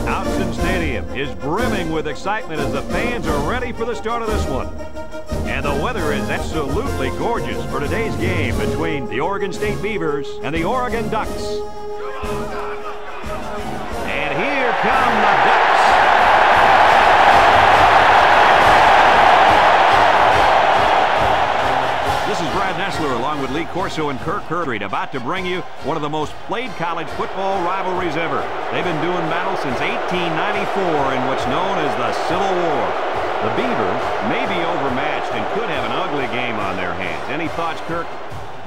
Autzen Stadium is brimming with excitement as the fans are ready for the start of this one. And the weather is absolutely gorgeous for today's game between the Oregon State Beavers and the Oregon Ducks. And here come the Ducks. This is Brad Nessler along with Lee Corso and Kirk Herbstreit about to bring you one of the most played college football rivalries ever. They've been doing battle since 1894 in what's known as the Civil War. The Beavers may be overmatched and could have an ugly game on their hands. Any thoughts, Kirk?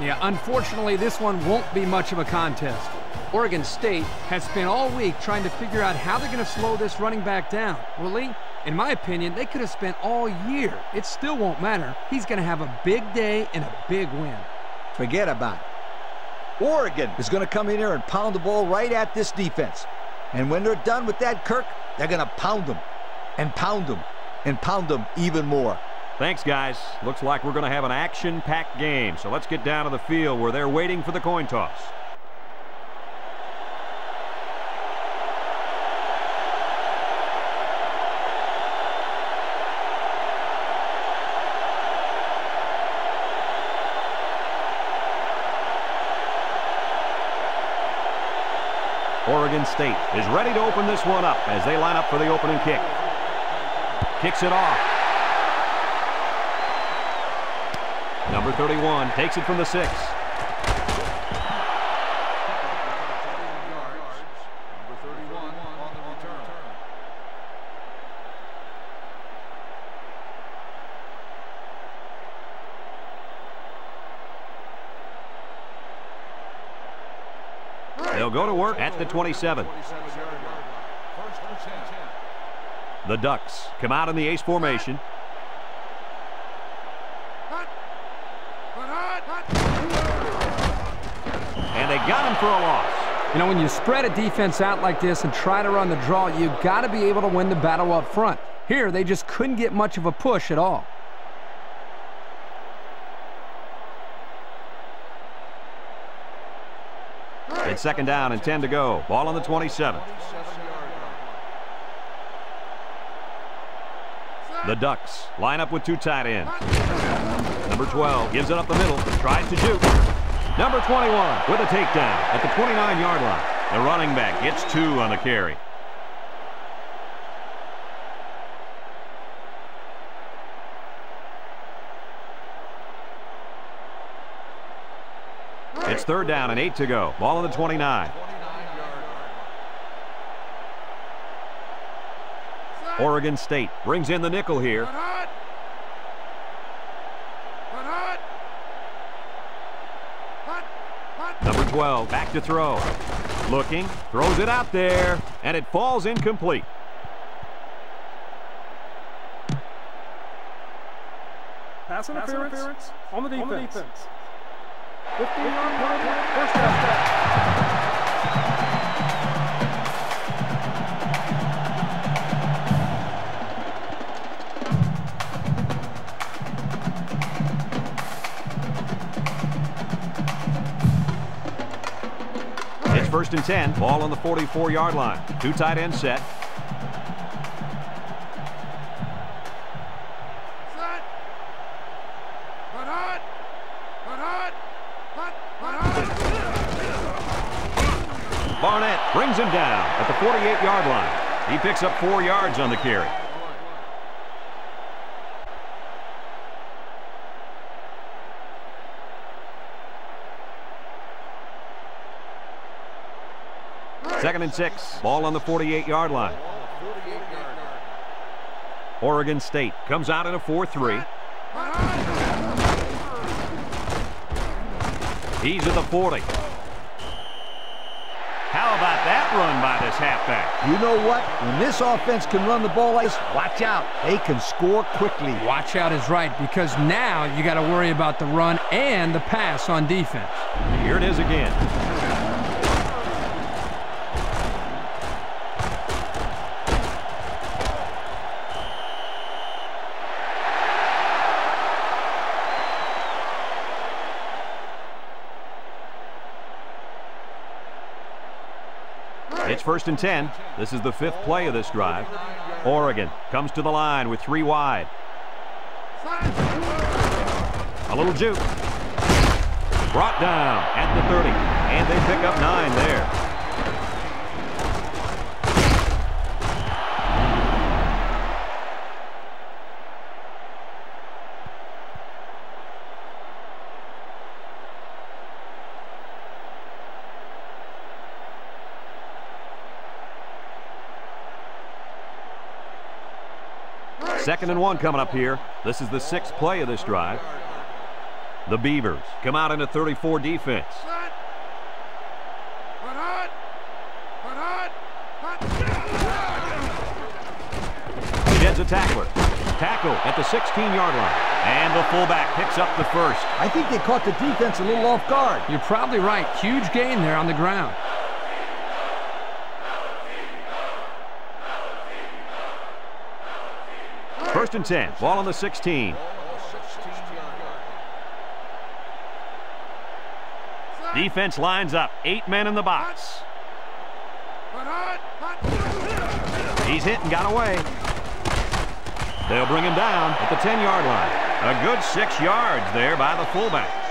Yeah, unfortunately, this one won't be much of a contest. Oregon State has spent all week trying to figure out how they're going to slow this running back down. Well, Lee, in my opinion, they could have spent all year. It still won't matter. He's going to have a big day and a big win. Forget about it. Oregon is going to come in here and pound the ball right at this defense. And when they're done with that, Kirk, they're going to pound them and pound them and pound them even more. Thanks, guys. Looks like we're going to have an action-packed game. So let's get down to the field where they're waiting for the coin toss. Oregon State is ready to open this one up as they line up for the opening kick. Kicks it off. Number 31 takes it from the 6. They'll go to work at the 27. The Ducks come out in the ace formation. And they got him for a loss. You know, when you spread a defense out like this and try to run the draw, you've got to be able to win the battle up front. Here, they just couldn't get much of a push at all. It's second down and 10 to go. Ball on the 27. The Ducks line up with 2 tight ends. Number 12 gives it up the middle, tries to shoot. Number 21 with a takedown at the 29-yard line. The running back gets 2 on the carry. It's third down and 8 to go. Ball on the 29. Oregon State brings in the nickel here. Number 12 back to throw. Looking, throws it out there, and it falls incomplete. Pass interference on the defense. 15-yard penalty, first down. It's first and 10. Ball on the 44-yard line. 2 tight ends set. Barnett brings him down at the 48-yard line. He picks up 4 yards on the carry. Second and 6. Ball on the 48-yard line. Oregon State comes out in a 4-3. He's at the 40. How about that run by this halfback? You know what? When this offense can run the ball like this, watch out. They can score quickly. Watch out is right, because now you got to worry about the run and the pass on defense. Here it is again. It's 1st and 10. This is the 5th play of this drive. Oregon comes to the line with 3 wide. A little juke. Brought down at the 30. And they pick up 9 there. Second and 1 coming up here. This is the 6th play of this drive. The Beavers come out in a 34 defense. He heads a tackler. Tackle at the 16-yard line. And the fullback picks up the first. I think they caught the defense a little off guard. You're probably right. Huge gain there on the ground. First and 10. Ball on the 16. Defense lines up. 8 men in the box. He's hit and got away. They'll bring him down at the 10-yard line. A good 6 yards there by the fullback.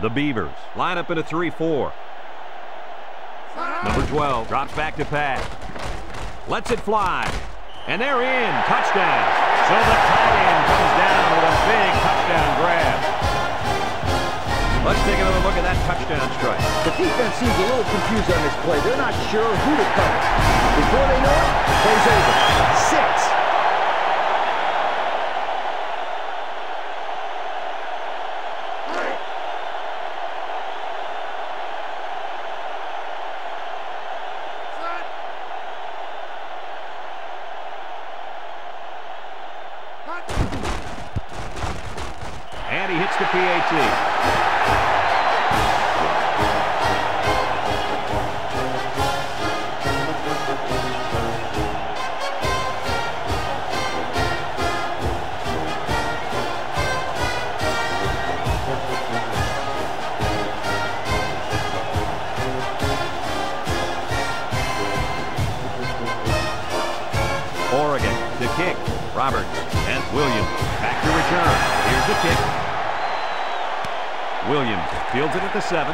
The Beavers line up in a 3-4. Number 12 drops back to pass. Lets it fly. And they're in. Touchdown. So the tight end comes down with a big touchdown grab. Let's take another look at that touchdown strike. The defense seems a little confused on this play. They're not sure who to cover. Before they know it, play's over. 6. And he hits the PAT. Oregon to kick. Roberts and Williams back to return. Here's the kick. Williams fields it at the 7.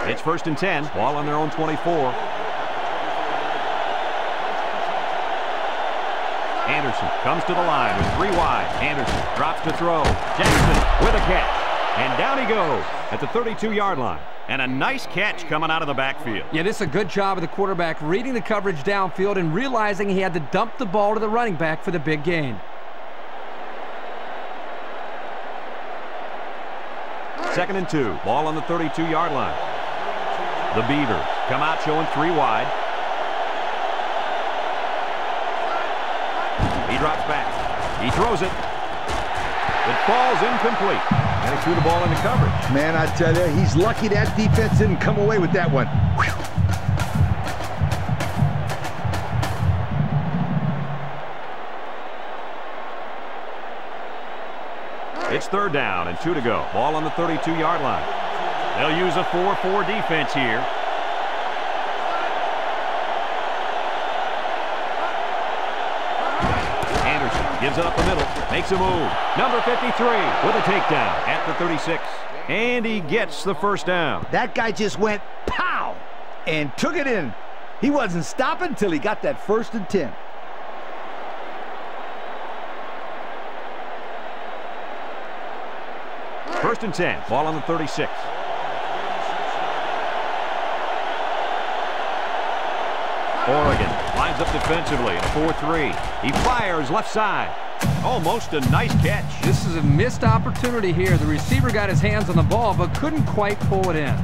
It's 1st and 10. Ball on their own 24. Anderson comes to the line with 3 wide. Anderson drops to throw. Jackson with a catch. And down he goes at the 32-yard line. And a nice catch coming out of the backfield. Yeah, this is a good job of the quarterback reading the coverage downfield and realizing he had to dump the ball to the running back for the big gain. Second and 2. Ball on the 32-yard line. The Beavers come out showing 3 wide. He drops back. He throws it. It falls incomplete. And he threw the ball into coverage. Man, I tell you, he's lucky that defense didn't come away with that one. It's 3rd down and 2 to go. Ball on the 32-yard line. They'll use a 4-4 defense here. Gives it up the middle. Makes a move. Number 53 with a takedown at the 36. And he gets the first down. That guy just went pow and took it in. He wasn't stopping till he got that 1st and 10. First and 10. Ball on the 36. Oregon lines up defensively at 4-3. He fires left side. Almost a nice catch. This is a missed opportunity here. The receiver got his hands on the ball but couldn't quite pull it in.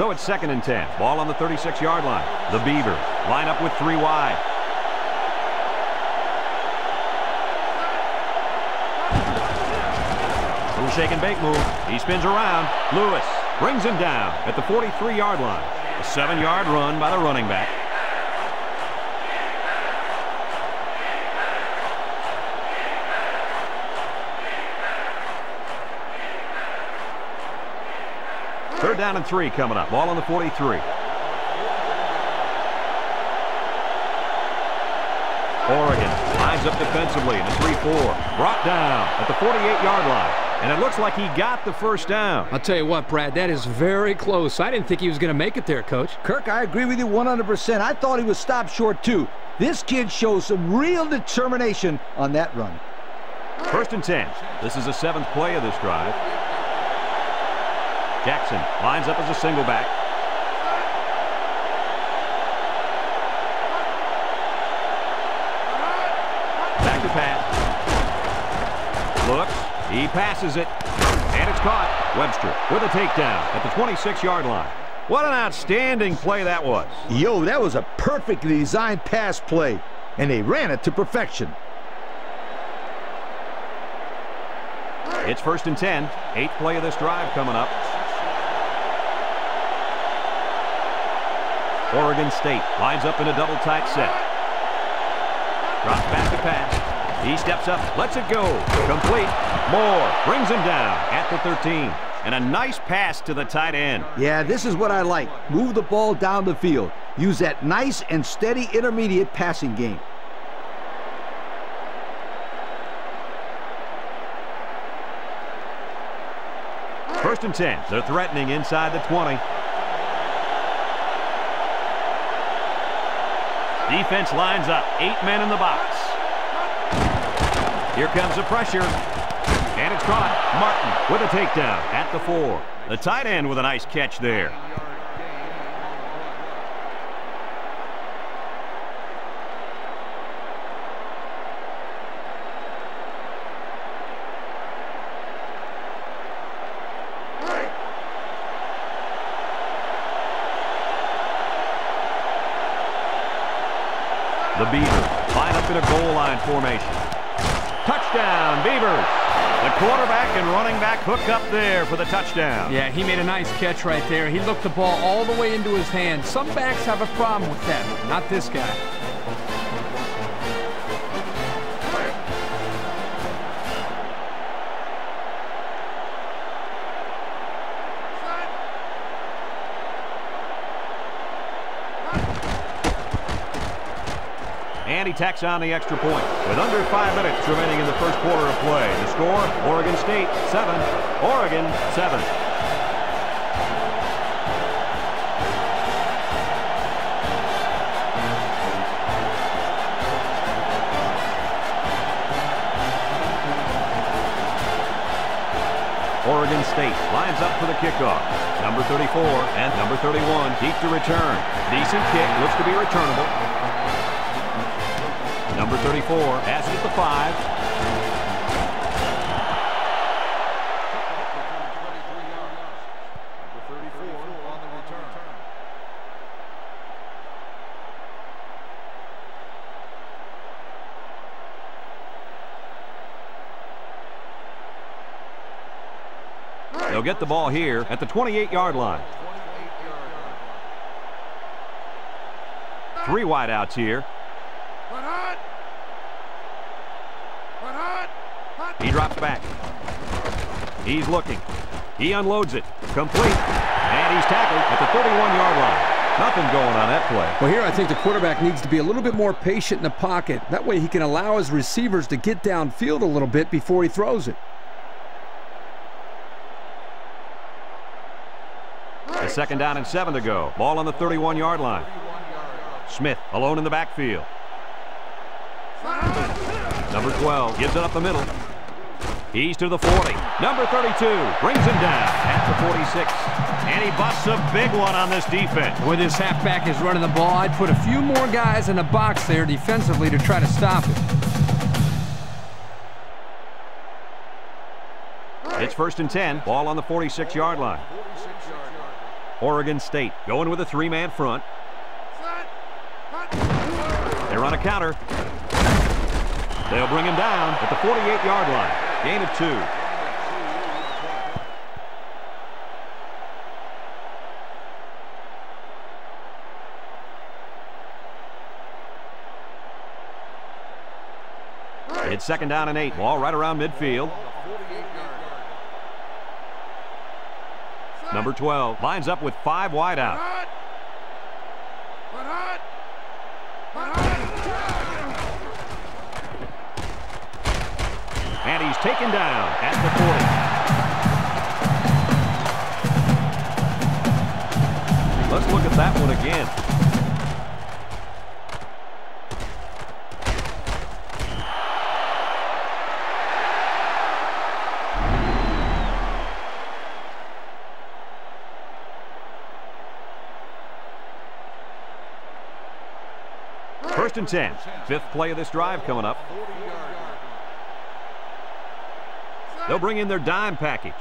So it's 2nd and 10. Ball on the 36-yard line. The Beavers line up with 3 wide. Little shake and bake move. He spins around. Lewis brings him down at the 43-yard line. A 7-yard run by the running back. Third down and 3 coming up. Ball on the 43. Oregon lines up defensively in a 3-4. Brought down at the 48-yard line. And it looks like he got the first down. I'll tell you what, Brad, that is very close. I didn't think he was going to make it there, Coach. Kirk, I agree with you 100%. I thought he was stopped short, too. This kid shows some real determination on that run. 1st and 10. This is the 7th play of this drive. Jackson lines up as a single back. Back to pass. Looks. He passes it. And it's caught. Webster with a takedown at the 26-yard line. What an outstanding play that was. Yo, that was a perfectly designed pass play. And they ran it to perfection. It's 1st and 10. 8th play of this drive coming up. Oregon State lines up in a double tight set. Drops back to pass. He steps up, lets it go. Complete. Moore brings him down at the 13. And a nice pass to the tight end. Yeah, this is what I like. Move the ball down the field. Use that nice and steady intermediate passing game. First and 10. They're threatening inside the 20. Defense lines up. 8 men in the box. Here comes the pressure. And it's caught. Martin with a takedown at the 4. The tight end with a nice catch there. The Beavers line up in a goal line formation. Touchdown, Beavers. The quarterback and running back hook up there for the touchdown. Yeah, he made a nice catch right there. He looked the ball all the way into his hand. Some backs have a problem with that. Not this guy. And he tacks on the extra point. With under 5 minutes remaining in the first quarter of play. The score, Oregon State 7, Oregon 7. Oregon State lines up for the kickoff. Number 34 and number 31 keep the return. Decent kick, looks to be returnable. Number 34 has it at the 5. They'll get the ball here at the 28-yard line. 3 wideouts here. He drops back. He's looking. He unloads it. Complete. And he's tackled at the 31-yard line. Nothing going on that play. Well, here I think the quarterback needs to be a little bit more patient in the pocket. That way he can allow his receivers to get downfield a little bit before he throws it. A 2nd down and 7 to go. Ball on the 31-yard line. Smith alone in the backfield. Number 12 gives it up the middle. He's to the 40. Number 32 brings him down at the 46. And he busts a big one on this defense. With his halfback is running the ball, I'd put a few more guys in the box there defensively to try to stop it. It's 1st and 10. Ball on the 46-yard line. Oregon State going with a three-man front. They run a counter. They'll bring him down at the 48-yard line. Gain of 2. It's 2nd down and 8. Ball right around midfield. Number 12 lines up with 5 wide out. And he's taken down at the 40. Let's look at that one again. First and 10. 5th play of this drive coming up. They'll bring in their dime package.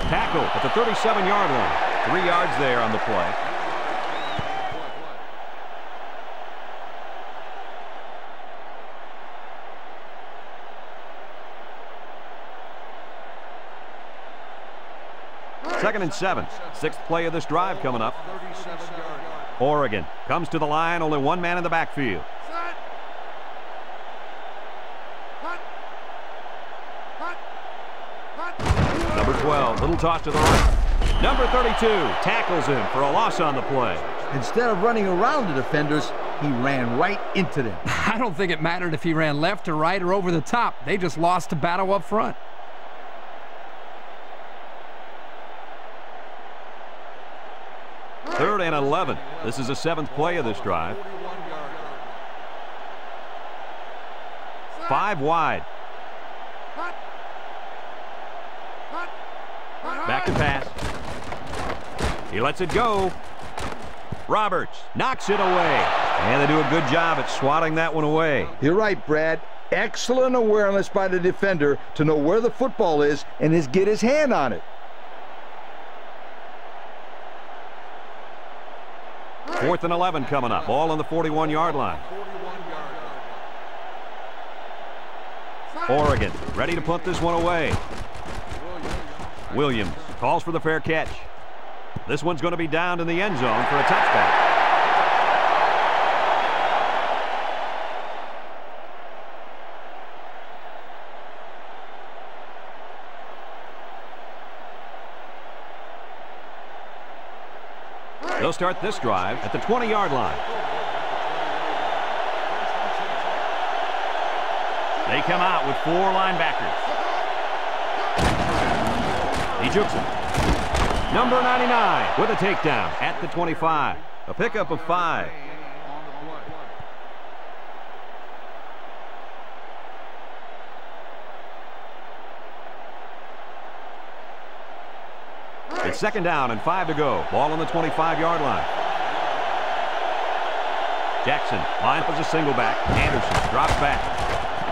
Tackle at the 37-yard line. 3 yards there on the play. Second and 7. 6th play of this drive coming up. Oregon comes to the line. Only one man in the backfield. Number 12, little toss to the right. Number 32 tackles him for a loss on the play. Instead of running around the defenders, he ran right into them. I don't think it mattered if he ran left or right or over the top. They just lost the battle up front. Third and 11. This is the 7th play of this drive. 5 wide. Back to pass. He lets it go. Roberts knocks it away. And they do a good job at swatting that one away. You're right, Brad. Excellent awareness by the defender to know where the football is and get his hand on it. 4th and 11 coming up. Ball on the 41-yard line. Oregon ready to punt this one away. Williams calls for the fair catch. This one's going to be down in the end zone for a touchback. They'll start this drive at the 20-yard line. They come out with 4 linebackers. He jukes him. Number 99 with a takedown at the 25. A pickup of 5. It's 2nd down and 5 to go. Ball on the 25-yard line. Jackson lines up as a single back. Anderson drops back.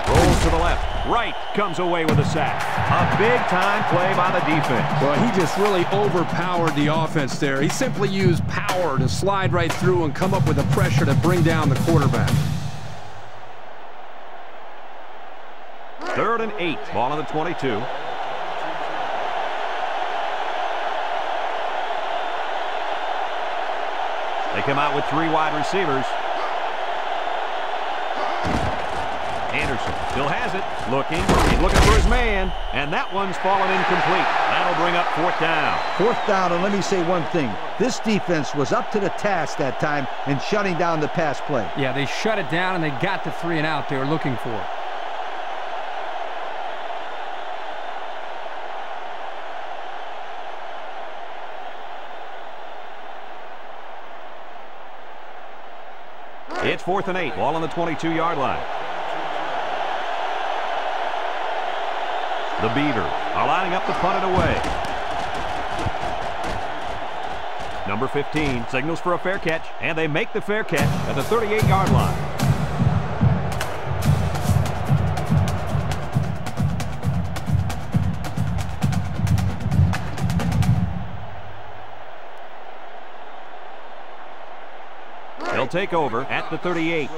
Rolls to the left. Right comes away with a sack. A big-time play by the defense. Well, he just really overpowered the offense there. He simply used power to slide right through and come up with the pressure to bring down the quarterback. 3rd and 8. Ball on the 22. They come out with 3 wide receivers. Anderson still has it. He's looking for his man. And that one's fallen incomplete. That'll bring up 4th down. 4th down, and let me say one thing. This defense was up to the task that time in shutting down the pass play. Yeah, they shut it down, and they got the 3 and out they were looking for. It's 4th and 8. Ball on the 22-yard line. The Beavers are lining up to punt it away. Number 15 signals for a fair catch, and they make the fair catch at the 38-yard line. They'll take over at the 38.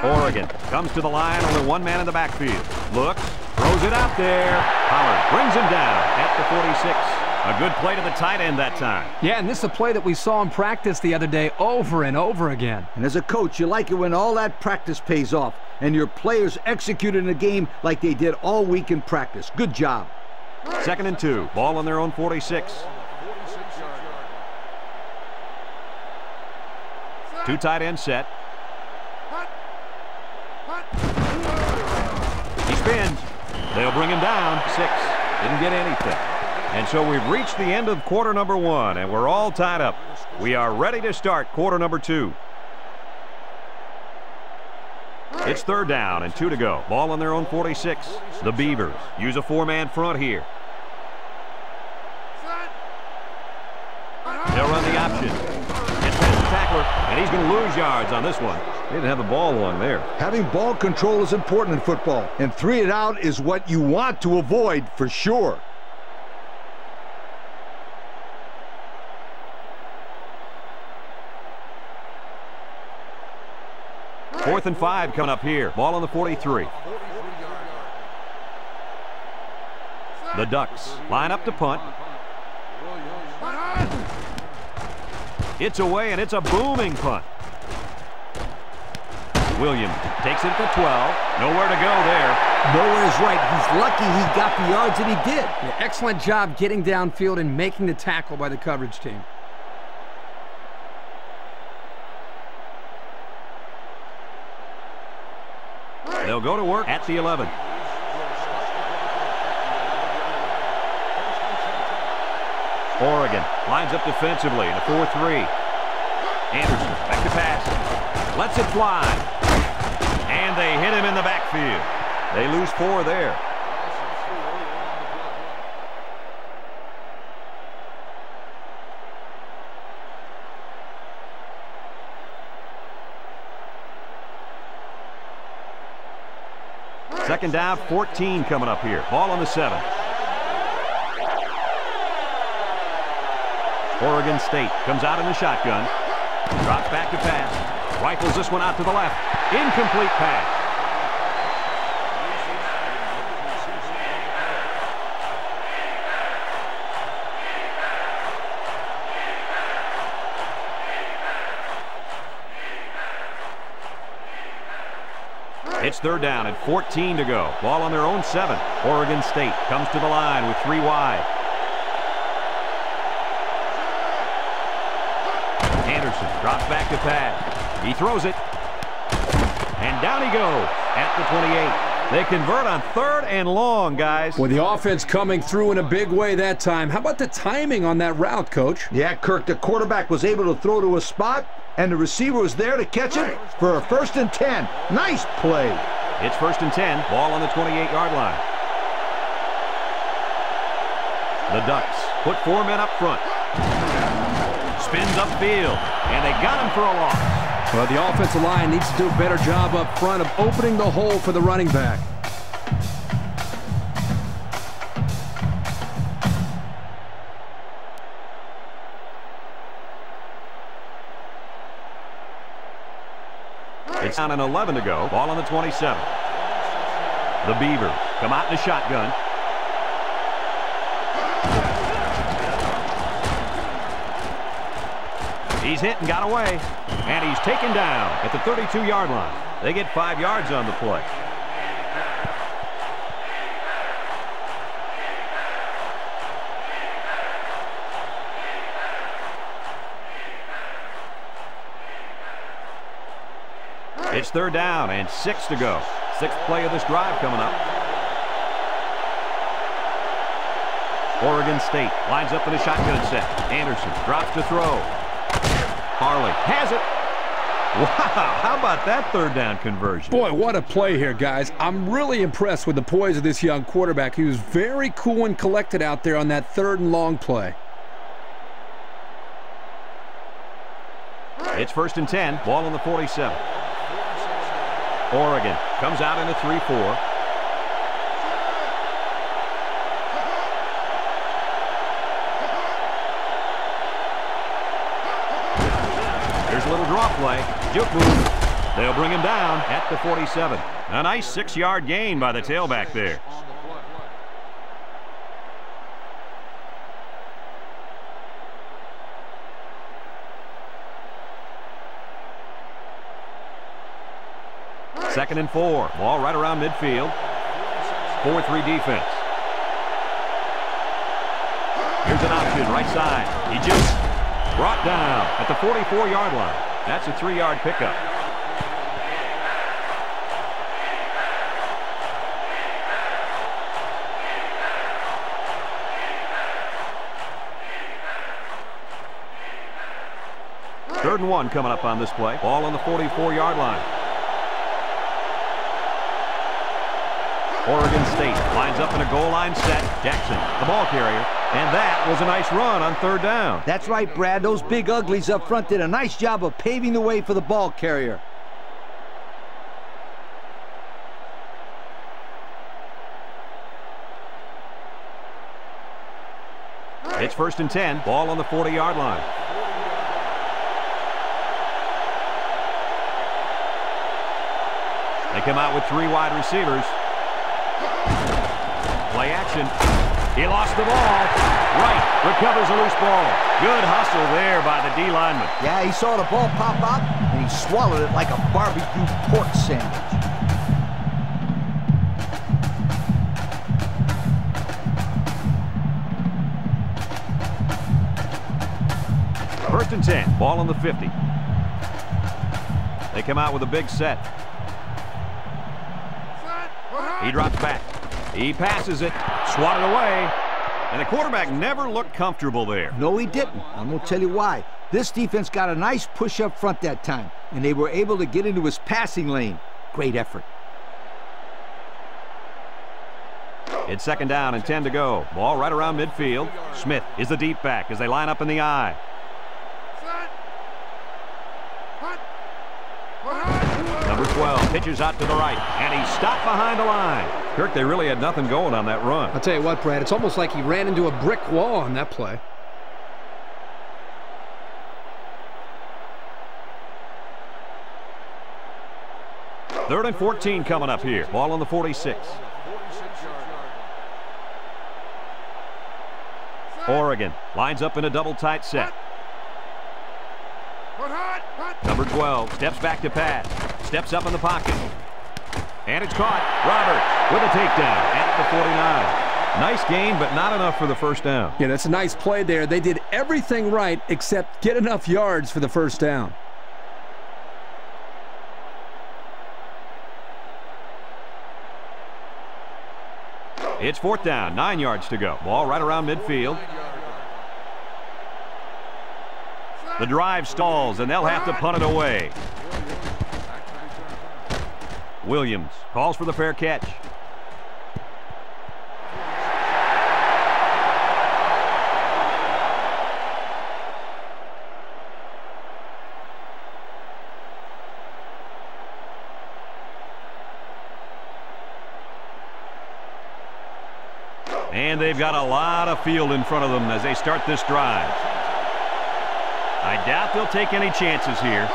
Oregon comes to the line, only one man in the backfield. Looks, throws it out there. Pollard brings him down at the 46. A good play to the tight end that time. Yeah, and this is a play that we saw in practice the other day over and over again. And as a coach, you like it when all that practice pays off and your players execute in the game like they did all week in practice. Good job. 2nd and 2. Ball on their own 46. 2 tight ends set. He spins. They'll bring him down. 6. Didn't get anything. And so we've reached the end of quarter number 1, and we're all tied up. We are ready to start quarter number 2. It's 3rd down and 2 to go. Ball on their own 46. The Beavers use a 4-man front here. They'll run the option. Gets past the tackler, and he's going to lose yards on this one. They didn't have the ball long there. Having ball control is important in football, and 3 and out is what you want to avoid for sure. Fourth and 5 coming up here. Ball on the 43. The Ducks line up to punt. It's away, and it's a booming punt. Williams takes it to 12. Nowhere to go there. Nowhere is right. He's lucky he got the yards that he did. Yeah, excellent job getting downfield and making the tackle by the coverage team. They'll go to work at the 11. Oregon lines up defensively in a 4-3. Anderson back to pass. Lets it fly. And they hit him in the backfield. They lose 4 there. Second down, 14 coming up here. Ball on the 7. Oregon State comes out in the shotgun. Drops back to pass. Rifles this one out to the left. Incomplete pass. It's 3rd down and 14 to go. Ball on their own 7. Oregon State comes to the line with 3 wide. Anderson drops back to pass. He throws it. And down he goes at the 28. They convert on 3rd and long, guys. With the offense coming through in a big way that time. How about the timing on that route, Coach? Yeah, Kirk, the quarterback was able to throw to a spot, and the receiver was there to catch it for a 1st and 10. Nice play. It's 1st and 10. Ball on the 28-yard line. The Ducks put 4 men up front. Spins upfield, and they got him for a loss. Well, the offensive line needs to do a better job up front of opening the hole for the running back. It's down and 11 to go. Ball on the 27. The Beavers come out in the shotgun. He's hit and got away. And he's taken down at the 32-yard line. They get 5 yards on the play. It's 3rd down and 6 to go. 6th play of this drive coming up. Oregon State lines up in a shotgun set. Anderson drops to throw. Harley has it. Wow, how about that 3rd down conversion? Boy, what a play here, guys. I'm really impressed with the poise of this young quarterback. He was very cool and collected out there on that 3rd and long play. It's 1st and 10. Ball on the 47. Oregon comes out in a 3-4. Here's a little draw play. Juke move. They'll bring him down at the 47. A nice 6-yard gain by the tailback there. Second and 4. Ball right around midfield. 4-3 defense. Here's an option, right side. He just brought down at the 44-yard line. That's a 3-yard pickup. Third and 1 coming up on this play. Ball on the 44-yard line. Oregon State lines up in a goal line set. Jackson, the ball carrier. And that was a nice run on third down. That's right, Brad. Those big uglies up front did a nice job of paving the way for the ball carrier. It's first and 10. Ball on the 40-yard line. They come out with 3 wide receivers. Play action. He lost the ball. Right. Recovers a loose ball. Good hustle there by the D lineman. Yeah, he saw the ball pop out, and he swallowed it like a barbecue pork sandwich. First and 10. Ball on the 50. They come out with a big set. He drops back. He passes it. Swatted away. And the quarterback never looked comfortable there. No, he didn't. I'm going to tell you why. This defense got a nice push up front that time, and they were able to get into his passing lane. Great effort. It's second down and 10 to go. Ball right around midfield. Smith is the deep back as they line up in the I. Number 12 pitches out to the right, and he stopped behind the line. Kirk, they really had nothing going on that run. I'll tell you what, Brad, it's almost like he ran into a brick wall on that play. Third and 14 coming up here. Ball on the 46. Oregon lines up in a double tight set. Number 12 steps back to pass. Steps up in the pocket. And it's caught. Robert with a takedown at the 49. Nice gain, but not enough for the first down. Yeah, that's a nice play there. They did everything right except get enough yards for the first down. It's fourth down, 9 yards to go. Ball right around midfield. The drive stalls, and they'll have to punt it away. Williams calls for the fair catch. And they've got a lot of field in front of them as they start this drive. I doubt they'll take any chances here.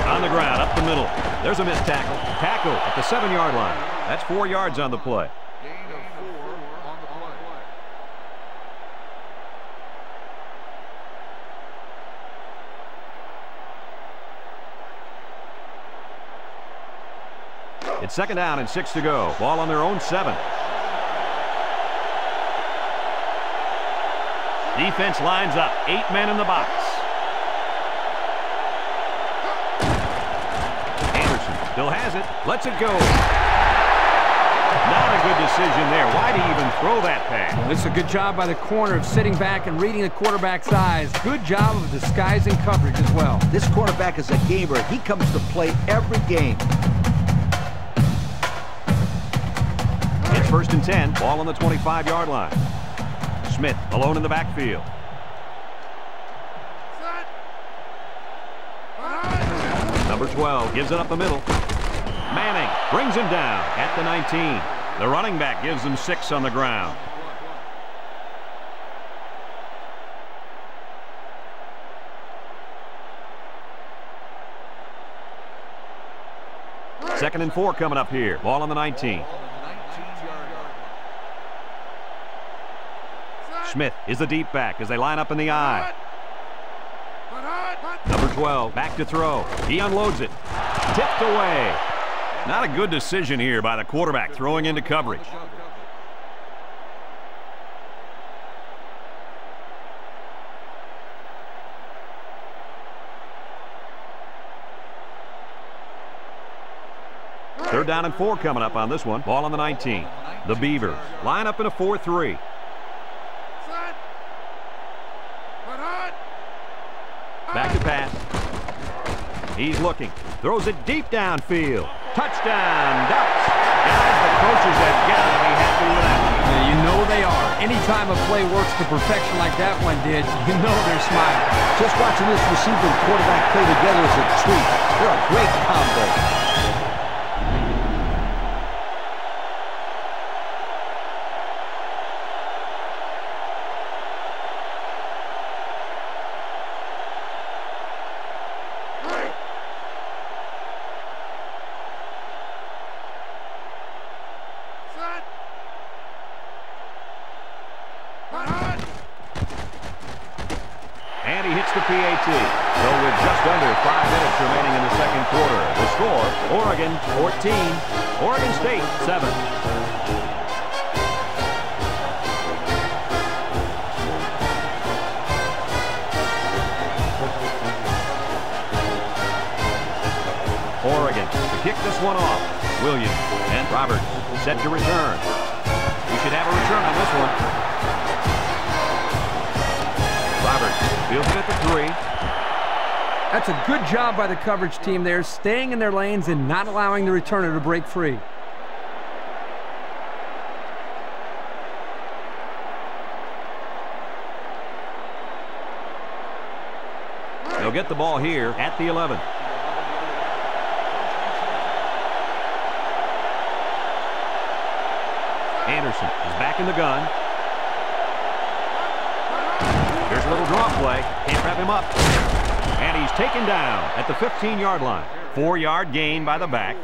On the ground, up the middle. There's a missed tackle. Tackle at the 7-yard line. That's 4 yards on the play. Gain of 4 on the play. It's second down and 6 to go. Ball on their own 7. Defense lines up. 8 men in the box. Still has it. Lets it go. Not a good decision there. Why did he even throw that pass? Well, it's a good job by the corner of sitting back and reading the quarterback's eyes. Good job of disguising coverage as well. This quarterback is a gamer. He comes to play every game. It's first and 10. Ball on the 25-yard line. Smith alone in the backfield. Number 12 gives it up the middle. Manning brings him down at the 19. The running back gives them 6 on the ground. 2nd and 4 coming up here. Ball on the 19. Smith is the deep back as they line up in the I. Number 12 back to throw. He unloads it. Tipped away. Not a good decision here by the quarterback throwing into coverage. Third down and 4 coming up on this one. Ball on the 19. The Beavers line up in a 4-3. Back to pass. He's looking. Throws it deep downfield. Touchdown, Ducks. Guys, the coaches have got to be happy with that. Yeah, you know they are. Anytime a play works to perfection like that one did, you know they're smiling. Just watching this receiver and quarterback play together is a treat. They're a great combo. And he hits the PAT. So with just under 5 minutes remaining in the second quarter, the score, Oregon 14, Oregon State 7. Oregon to kick this one off. Williams and Roberts set to return. We should have a return on this one. Roberts fields it at the 3. That's a good job by the coverage team there, staying in their lanes and not allowing the returner to break free. They'll get the ball here at the 11. Anderson is back in the gun. Here's a little draw play. Can't wrap him up. And he's taken down at the 15-yard line. 4-yard gain by the back.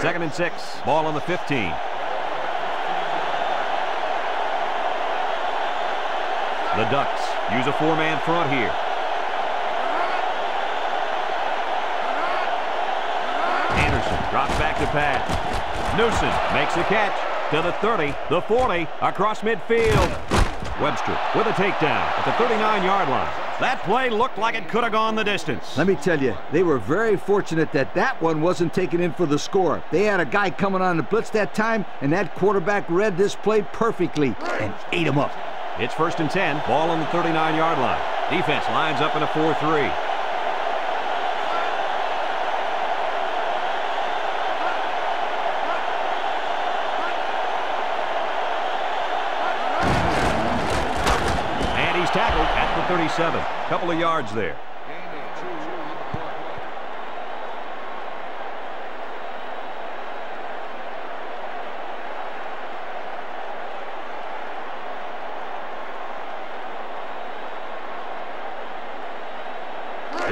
Second and 6. Ball on the 15. The Ducks use a 4-man front here. Anderson drops back to pass. Newsom makes the catch to the 30, the 40, across midfield. Webster with a takedown at the 39-yard line. That play looked like it could have gone the distance. Let me tell you, they were very fortunate that that one wasn't taken in for the score. They had a guy coming on the blitz that time, and that quarterback read this play perfectly and ate him up. It's 1st and 10, ball on the 39-yard line. Defense lines up in a 4-3. And he's tackled at the 37. Couple of yards there.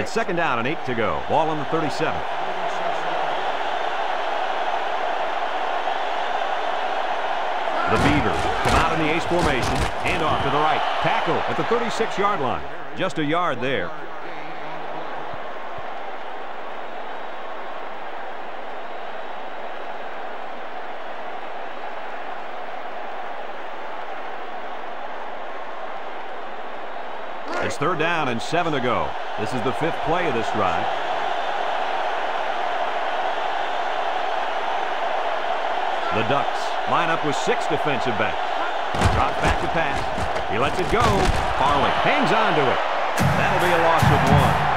It's 2nd down and 8 to go. Ball on the 37. The Beavers come out in the ace formation. Hand off to the right. Tackle at the 36-yard line. Just a yard there. It's 3rd down and 7 to go. This is the 5th play of this drive. The Ducks line up with 6 defensive backs. Drops back to pass. He lets it go. Farley hangs on to it. That'll be a loss of 1.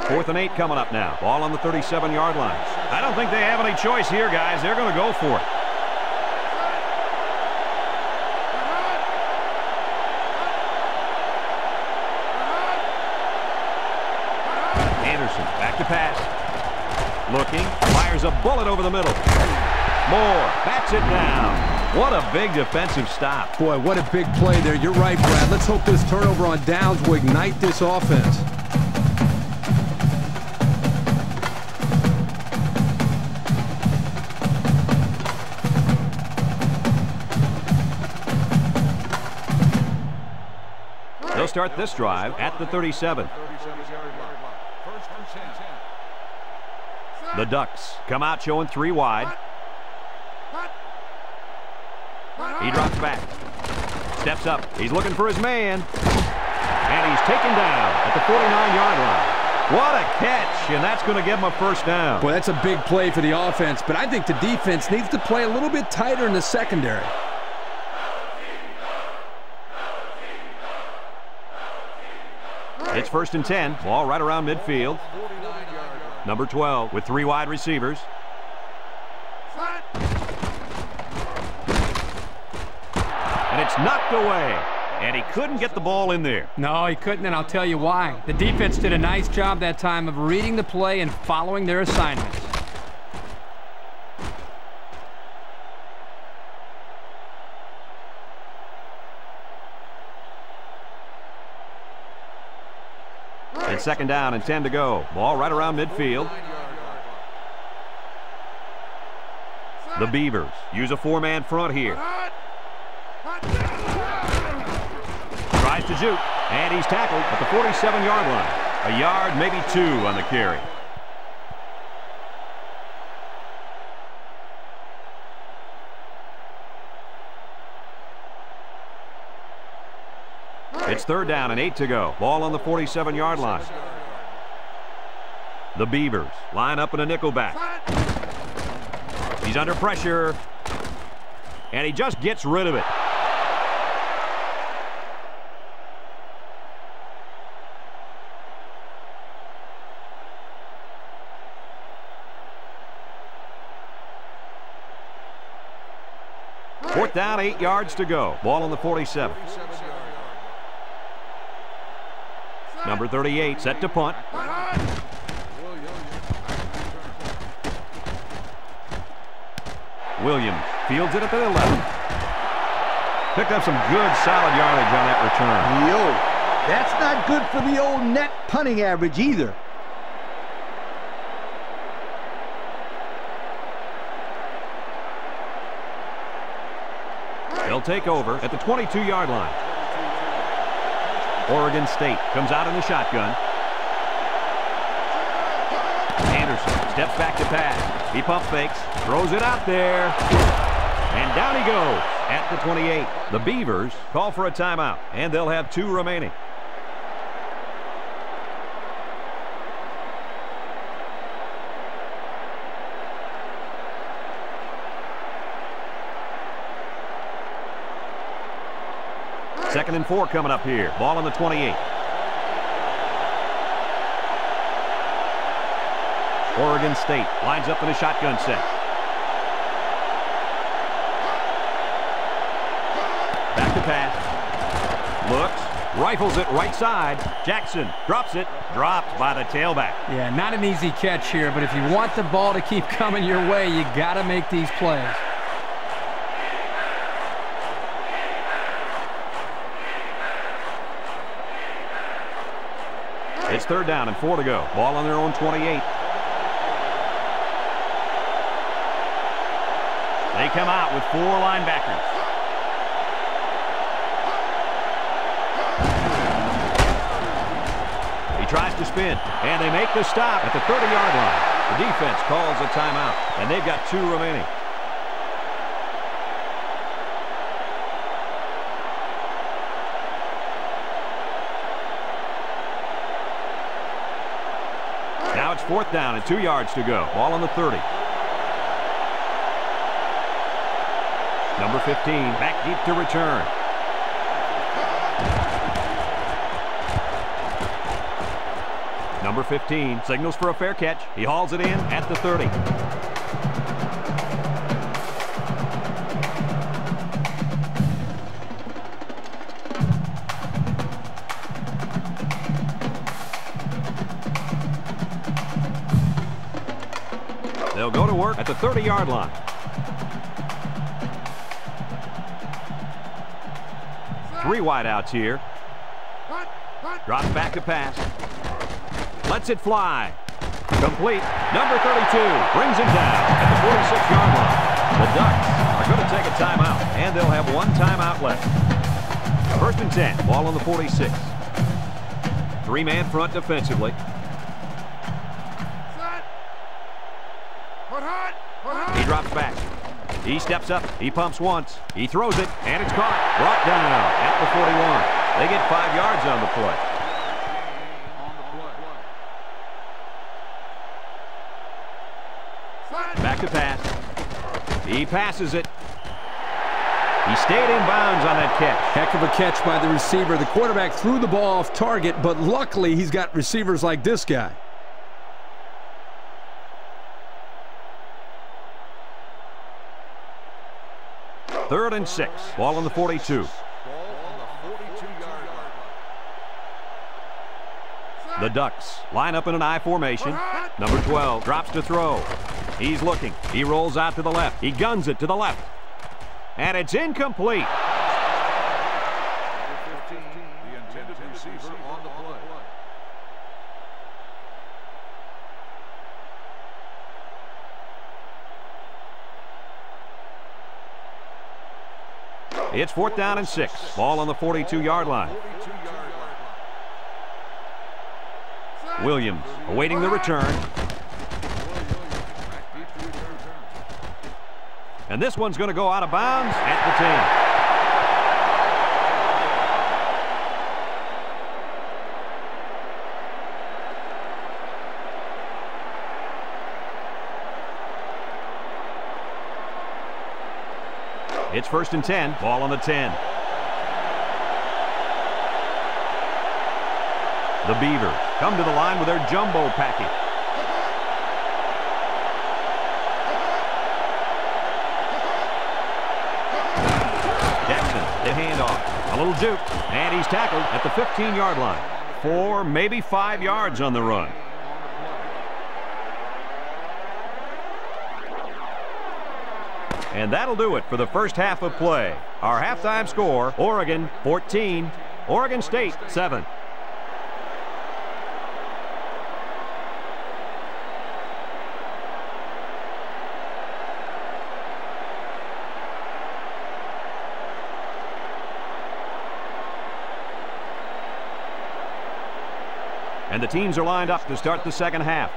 Fourth and 8 coming up now. Ball on the 37-yard line. I don't think they have any choice here, guys. They're going to go for it. Looking, fires a bullet over the middle. Moore bats it down. What a big defensive stop. Boy, what a big play there. You're right, Brad. Let's hope this turnover on downs will ignite this offense. They'll start this drive at the 37. The Ducks come out showing 3 wide. He drops back. Steps up. He's looking for his man. And he's taken down at the 49-yard line. What a catch, and that's going to give him a first down. Boy, that's a big play for the offense, but I think the defense needs to play a little bit tighter in the secondary. It's 1st and 10. Ball right around midfield. Number 12 with 3 wide receivers. And it's knocked away. And he couldn't get the ball in there. No, he couldn't, and I'll tell you why. The defense did a nice job that time of reading the play and following their assignments. It's 2nd down and 10 to go. Ball right around midfield. The Beavers use a 4-man front here. Tries to juke, and he's tackled at the 47-yard line. A yard, maybe 2 on the carry. It's 3rd down and 8 to go. Ball on the 47-yard line. The Beavers line up in a nickel back. He's under pressure, and he just gets rid of it. Fourth down, 8 yards to go. Ball on the 47. Number 38 set to punt. Williams fields it at the 11. Picked up some good solid yardage on that return. Yo, that's not good for the old net punting average either. They'll take over at the 22-yard line. Oregon State comes out in the shotgun. Anderson steps back to pass. He pump fakes, throws it out there, and down he goes at the 28. The Beavers call for a timeout, and they'll have 2 remaining. Second and 4 coming up here. Ball on the 28. Oregon State lines up in a shotgun set. Back to pass. Looks, rifles it right side. Jackson drops it. Dropped by the tailback. Yeah, not an easy catch here, but if you want the ball to keep coming your way, you got to make these plays. It's 3rd down and 4 to go. Ball on their own 28. They come out with 4 linebackers. He tries to spin, and they make the stop at the 30-yard line. The defense calls a timeout, and they've got 2 remaining. Now it's 4th down and 2 yards to go. Ball on the 30. Number 15 back deep to return. Number 15 signals for a fair catch. He hauls it in at the 30. receiver at the 30-yard line. Three wideouts here. Drops back to pass. Lets it fly. Complete. Number 32 brings him down at the 46-yard line. The Ducks are going to take a timeout, and they'll have one timeout left. 1st and 10. Ball on the 46. Three-man front defensively. He drops back. He steps up. He pumps once. He throws it, and it's caught. Brought down at the 41. They get 5 yards on the play. Back to pass. He passes it. He stayed in bounds on that catch. Heck of a catch by the receiver. The quarterback threw the ball off target, but luckily he's got receivers like this guy. Third and 6. Ball on the 42. The Ducks line up in an I formation. Number 12 drops to throw. He's looking. He rolls out to the left. He guns it to the left. And it's incomplete. The intended receiver on the play. It's 4th down and 6. Ball on the 42-yard line. Williams awaiting the return. And this one's going to go out of bounds at the 10. It's 1st and 10. Ball on the 10. The Beavers come to the line with their jumbo package. Jackson, the handoff. A little juke, and he's tackled at the 15-yard line. 4, maybe 5 yards on the run. And that'll do it for the first half of play. Our halftime score, Oregon 14, Oregon State 7. And the teams are lined up to start the second half.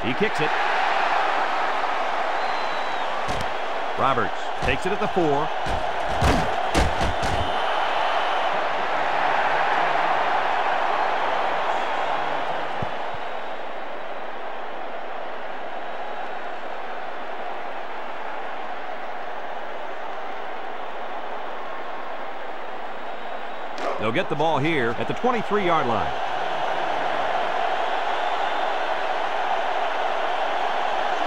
He kicks it. Roberts takes it at the 4. They'll get the ball here at the 23-yard line.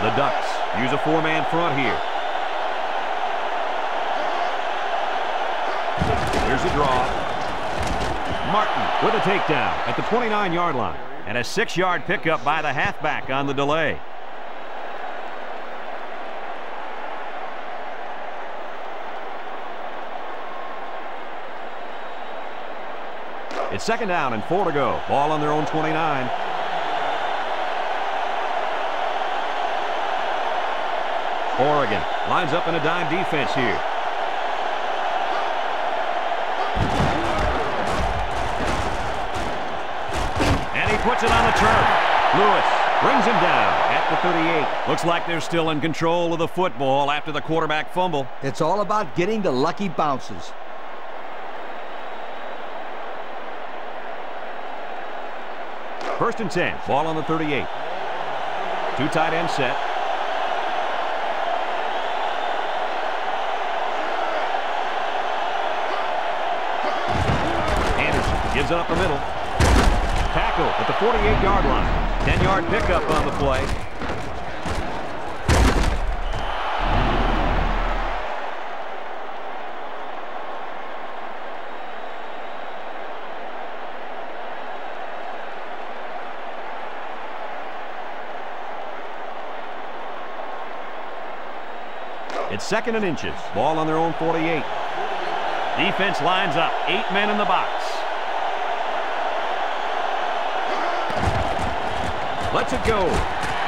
The Ducks use a 4-man front here. Here's a draw. Martin with a takedown at the 29-yard line. And a 6-yard pickup by the halfback on the delay. It's 2nd down and 4 to go. Ball on their own 29. Oregon lines up in a dime defense here. And he puts it on the turf. Lewis brings him down at the 38. Looks like they're still in control of the football after the quarterback fumble. It's all about getting the lucky bounces. First and 10. Ball on the 38. 2 tight end set. Anderson gives it up the middle. Tackle at the 48-yard line. 10-yard pickup on the play. It's 2nd and inches. Ball on their own 48. Defense lines up. 8 men in the box. Lets it go.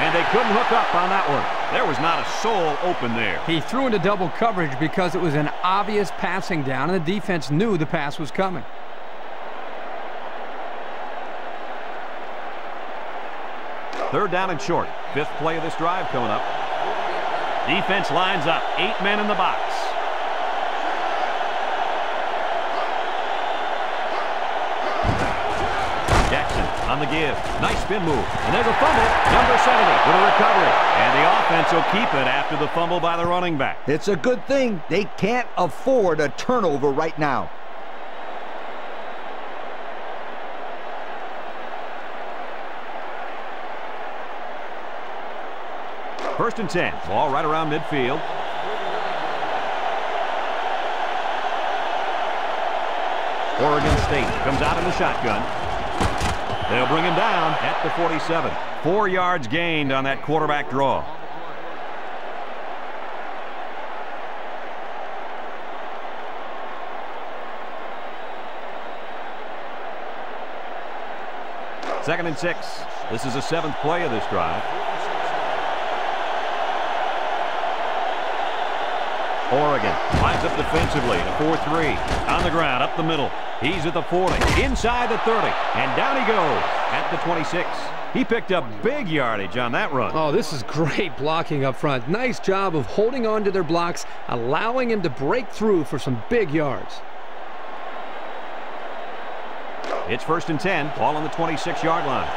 And they couldn't hook up on that one. There was not a soul open there. He threw into double coverage because it was an obvious passing down, and the defense knew the pass was coming. Third down and short. 5th play of this drive coming up. Defense lines up. 8 men in the box. Jackson on the give. Nice spin move. And there's a fumble. Number 70 with a recovery. And the offense will keep it after the fumble by the running back. It's a good thing they can't afford a turnover right now. First and 10. Ball right around midfield. Oregon State comes out in the shotgun. They'll bring him down at the 47. 4 yards gained on that quarterback draw. Second and 6. This is the 7th play of this drive. Oregon lines up defensively at a 4-3. On the ground, up the middle. He's at the 40, inside the 30, and down he goes at the 26. He picked up big yardage on that run. Oh, this is great blocking up front. Nice job of holding on to their blocks, allowing him to break through for some big yards. It's 1st and 10, ball on the 26-yard line.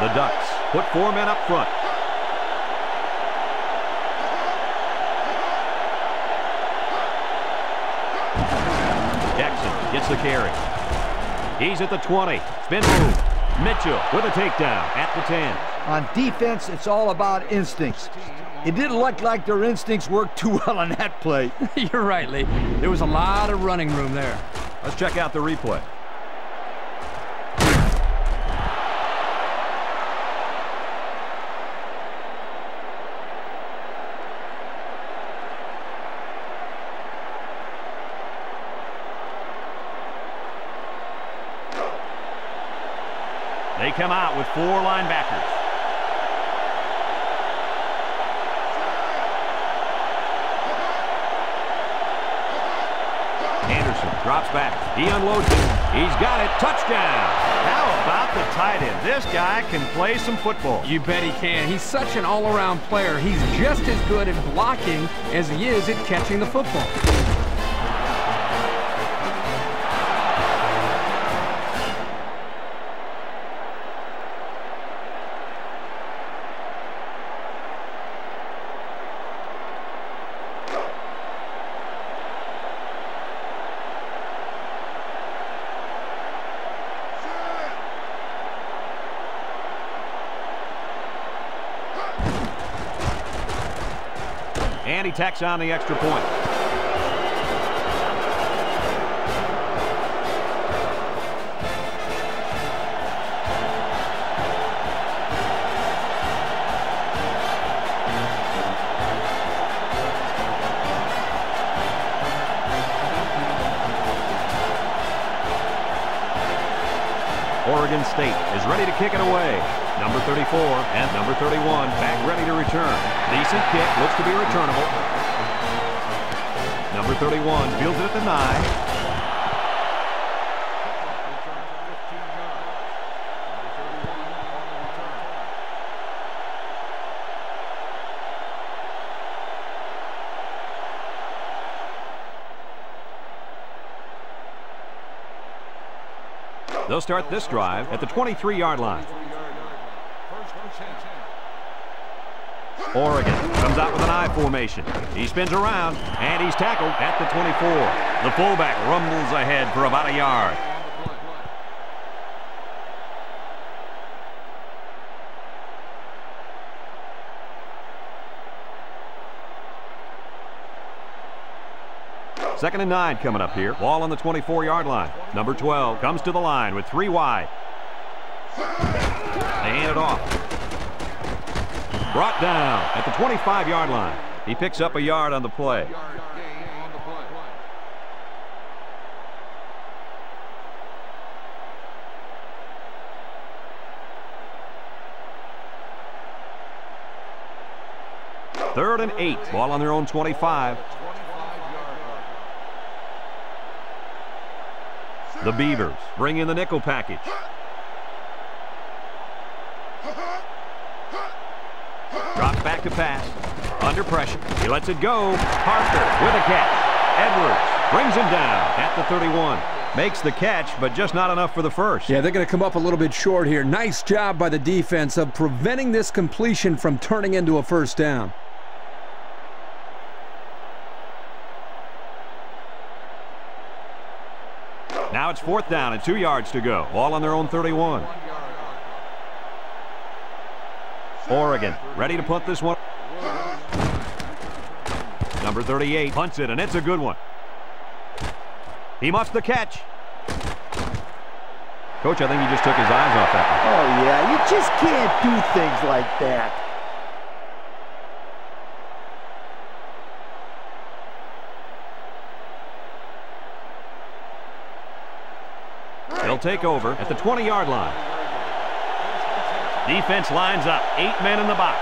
The Ducks put 4 men up front. Jackson gets the carry. He's at the 20. Spin move. Mitchell with a takedown at the 10. On defense, it's all about instincts. It didn't look like their instincts worked too well on that play. You're right, Lee. There was a lot of running room there. Let's check out the replay. They come out with 4 linebackers. Anderson drops back. He unloads it. He's got it. Touchdown. How about the tight end? This guy can play some football. You bet he can. He's such an all-around player. He's just as good at blocking as he is at catching the football. And he tacks on the extra point. Oregon State is ready to kick it away. Number 34 and number 31 back ready to return. Decent kick, looks to be returnable. Number 31 fields it at the 9. They'll start this drive at the 23-yard line. Oregon comes out with an I formation. He spins around, and he's tackled at the 24. The fullback rumbles ahead for about a yard. Second and 9 coming up here. Ball on the 24-yard line. Number 12 comes to the line with 3 wide. They hand it off. brought down at the 25-yard line. He picks up a yard on the play. Third and 8. Ball on their own 25. The Beavers bring in the nickel package. Drops back to pass. Under pressure. He lets it go. Parker with a catch. Edwards brings him down at the 31. Makes the catch, but just not enough for the first. Yeah, they're going to come up a little bit short here. Nice job by the defense of preventing this completion from turning into a first down. Now it's 4th down and 2 yards to go. Ball on their own 31. Oregon ready to punt this one. Number 38 punts it, and it's a good one. He muffs the catch. Coach, I think he just took his eyes off that one. Oh, yeah, you just can't do things like that. They'll take over at the 20-yard line. Defense lines up. 8 men in the box.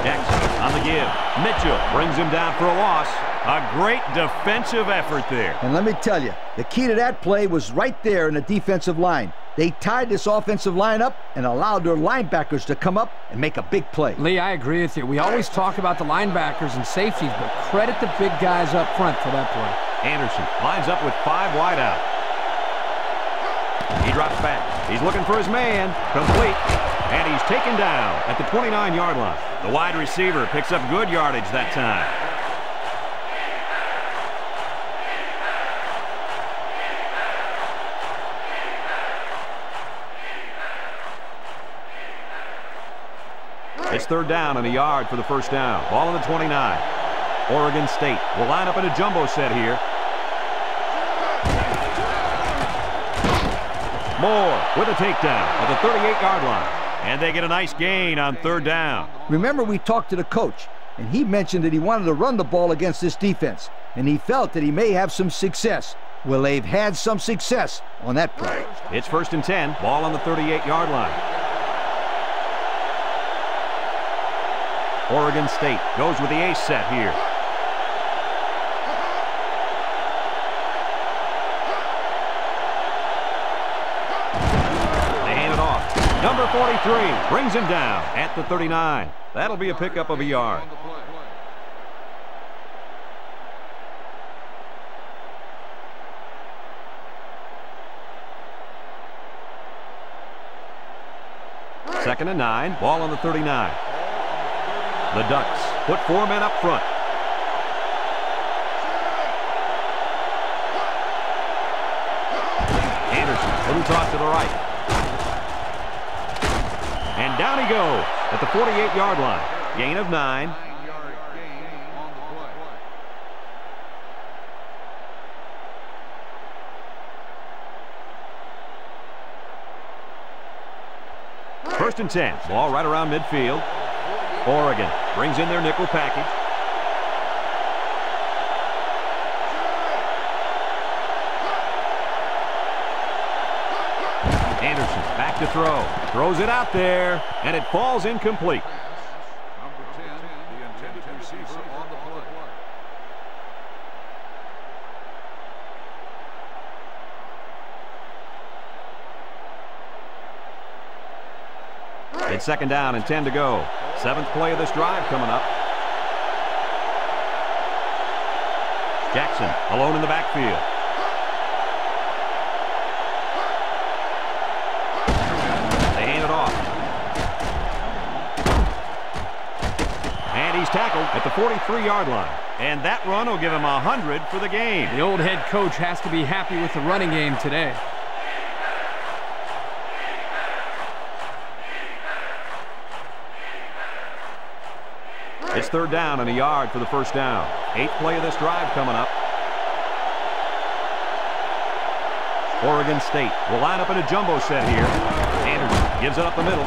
Jackson on the give. Mitchell brings him down for a loss. A great defensive effort there. And let me tell you, the key to that play was right there in the defensive line. They tied this offensive line up and allowed their linebackers to come up and make a big play. Lee, I agree with you. We always talk about the linebackers and safeties, but credit the big guys up front for that play. Anderson lines up with 5 wide out. He drops back. He's looking for his man. Complete. And he's taken down at the 29-yard line. The wide receiver picks up good yardage that time. It's 3rd down and a yard for the first down. Ball on the 29. Oregon State will line up in a jumbo set here. Moore with a takedown at the 38-yard line. And they get a nice gain on 3rd down. Remember, we talked to the coach, and he mentioned that he wanted to run the ball against this defense, and he felt that he may have some success. Well, they've had some success on that play. It's 1st and 10. Ball on the 38-yard line. Oregon State goes with the ace set here. They hand it off. Number 43 brings him down at the 39. That'll be a pickup of a yard. Second and 9. Ball on the 39. The Ducks put 4 men up front. Anderson, little toss to the right. And down he goes at the 48-yard line. Gain of 9. First and 10. Ball right around midfield. Oregon brings in their nickel package. Anderson back to throw. Throws it out there, and it falls incomplete. Number 10, the intended receiver on the play. It's 2nd down and 10 to go. 7th play of this drive coming up. Jackson alone in the backfield. They hand it off. And he's tackled at the 43-yard line. And that run will give him 100 for the game. The old head coach has to be happy with the running game today. It's 3rd down and a yard for the first down. 8th play of this drive coming up. Oregon State will line up in a jumbo set here. Anderson gives it up the middle.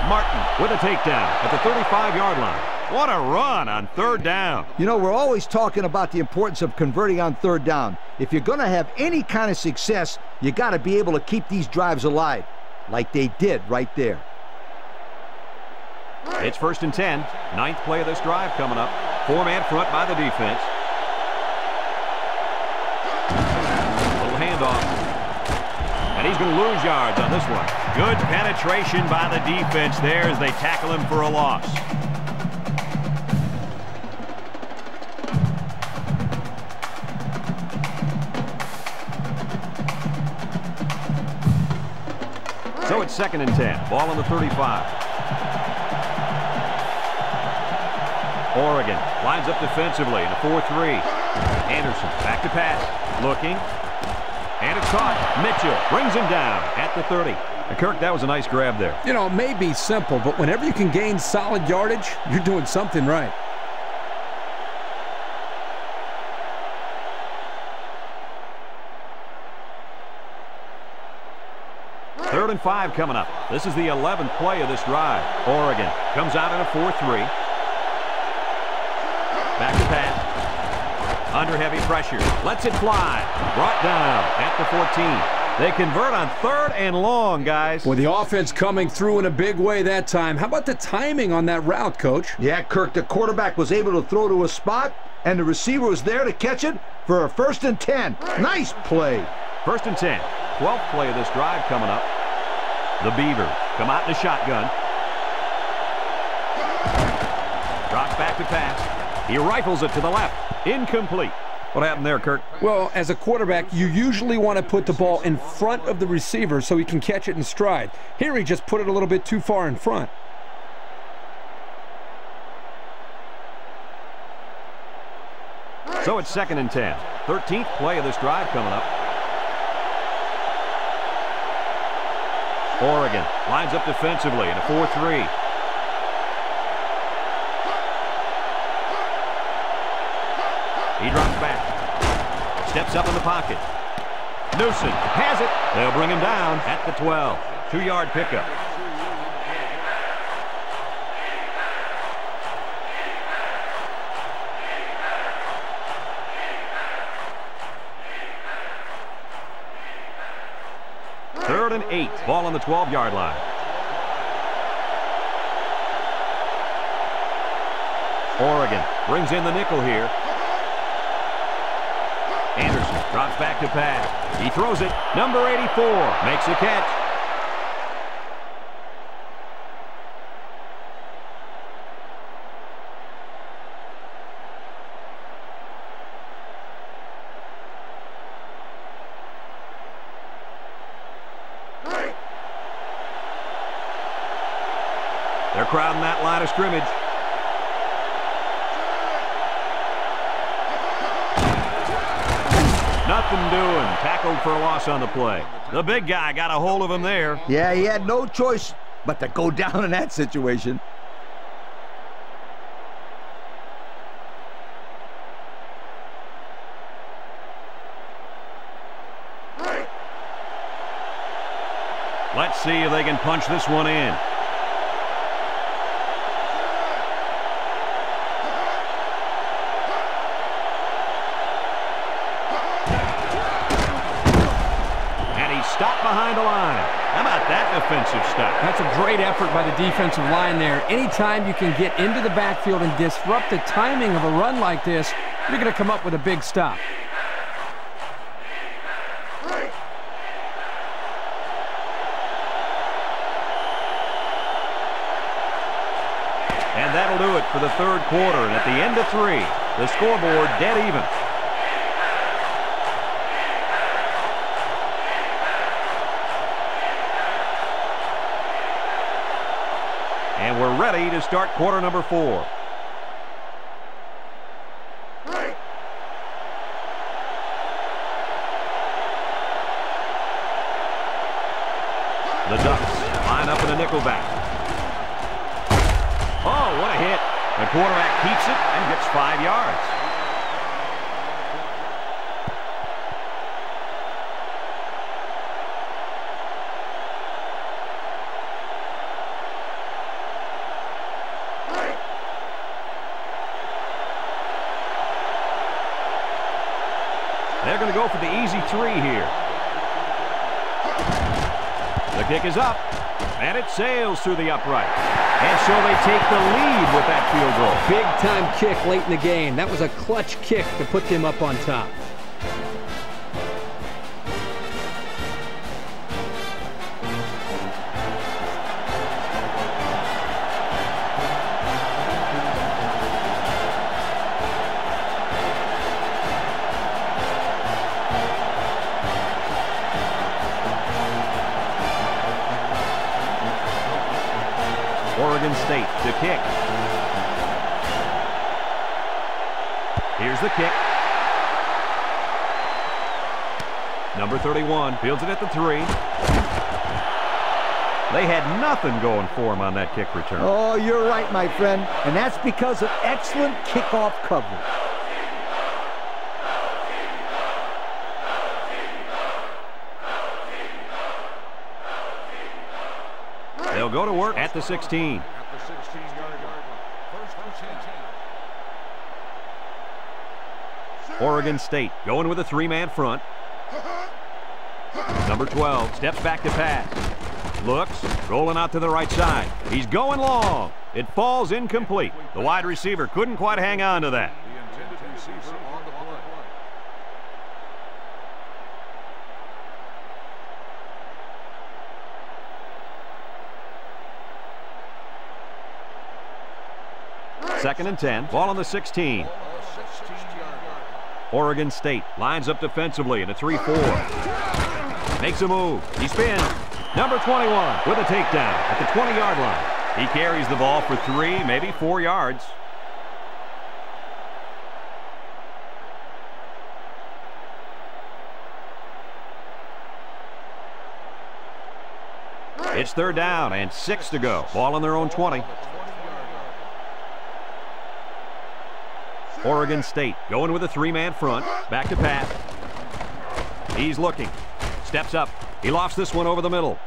Martin with a takedown at the 35-yard line. What a run on third down. You know, we're always talking about the importance of converting on third down. If you're going to have any kind of success, you got to be able to keep these drives alive, like they did right there. It's 1st and 10. 9th play of this drive coming up. 4-man front by the defense. Little handoff. And he's going to lose yards on this one. Good penetration by the defense there as they tackle him for a loss. So it's 2nd and 10. Ball on the 35. Oregon lines up defensively in a 4-3. Anderson back to pass. Looking. And it's caught. Mitchell brings him down at the 30. And Kirk, that was a nice grab there. You know, it may be simple, but whenever you can gain solid yardage, you're doing something right. Third and 5 coming up. This is the 11th play of this drive. Oregon comes out in a 4-3. Back to pass. Under heavy pressure. Lets it fly. Brought down at the 14. They convert on 3rd and long, guys. Well, the offense coming through in a big way that time. How about the timing on that route, Coach? Yeah, Kirk, the quarterback was able to throw to a spot, and the receiver was there to catch it for a 1st and 10. Nice play. 1st and 10. 12th play of this drive coming up. The Beavers come out in a shotgun. Drops back to pass. He rifles it to the left. Incomplete. What happened there, Kirk? Well, as a quarterback, you usually want to put the ball in front of the receiver so he can catch it in stride. Here he just put it a little bit too far in front. So it's 2nd and 10. 13th play of this drive coming up. Oregon lines up defensively in a 4-3. He drops back. Steps up in the pocket. Newsom has it. They'll bring him down at the 12. 2-yard pickup. Third and 8. Ball on the 12-yard line. Oregon brings in the nickel here. Anderson drops back to pass. He throws it. Number 84 makes a catch. They're crowding that line of scrimmage. Nothing doing. Tackled for a loss on the play. The big guy got a hold of him there. Yeah, he had no choice but to go down in that situation. Let's see if they can punch this one in. Stop behind the line. How about that defensive stop? That's a great effort by the defensive line there. Anytime you can get into the backfield and disrupt the timing of a run like this, you're going to come up with a big stop. And that'll do it for the third quarter. And at the end of 3, the scoreboard dead even. And we're ready to start quarter number 4. The Ducks line up in a nickelback. Oh, what a hit. The quarterback keeps it and gets 5 yards. They're going to go for the easy 3 here. The kick is up, and it sails through the upright. And so they take the lead with that field goal. Big-time kick late in the game. That was a clutch kick to put them up on top. Oregon State to kick. Here's the kick. Number 31 fields it at the 3. They had nothing going for him on that kick return. Oh, you're right, my friend. And that's because of excellent kickoff coverage. They'll go to work at the 16. At the 16-yard line. First and 10. Oregon State going with a 3-man front. Number 12 steps back to pass. Looks, rolling out to the right side. He's going long. It falls incomplete. The wide receiver couldn't quite hang on to that. The intended receiver on the play. Second and 10. Ball on the 16. Oregon State lines up defensively in a 3-4. Makes a move. He spins. Number 21 with a takedown at the 20-yard line. He carries the ball for 3, maybe 4 yards. It's third down and 6 to go. Ball on their own 20. Oregon State going with a 3-man front. Back to pass. He's looking. Steps up. He lofts this one over the middle.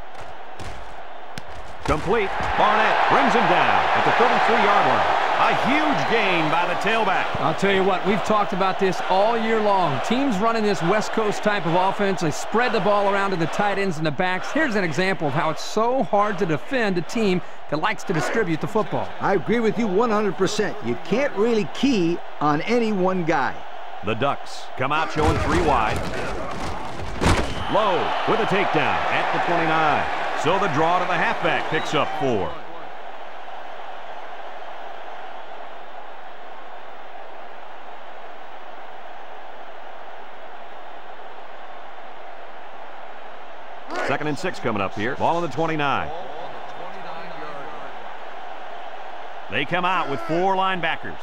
Complete. Barnett brings him down at the 33-yard line. A huge gain by the tailback. I'll tell you what, we've talked about this all year long. Teams running this West Coast type of offense, they spread the ball around to the tight ends and the backs. Here's an example of how it's so hard to defend a team that likes to distribute the football. I agree with you 100%. You can't really key on any one guy. The Ducks come out showing 3 wide. Low with a takedown at the 29. So the draw to the halfback picks up 4. Second and 6 coming up here. Ball on the 29. They come out with 4 linebackers.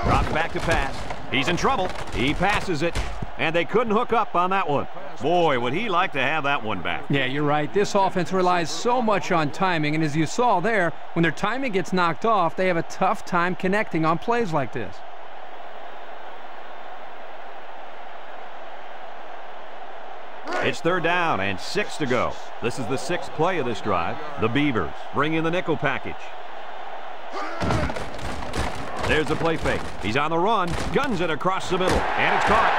Drops back to pass. He's in trouble. He passes it, and they couldn't hook up on that one. Boy, would he like to have that one back. Yeah, you're right. This offense relies so much on timing, and as you saw there, when their timing gets knocked off, they have a tough time connecting on plays like this. It's third down and 6 to go. This is the 6th play of this drive. The Beavers bring in the nickel package. There's the play fake. He's on the run, guns it across the middle, and it's caught.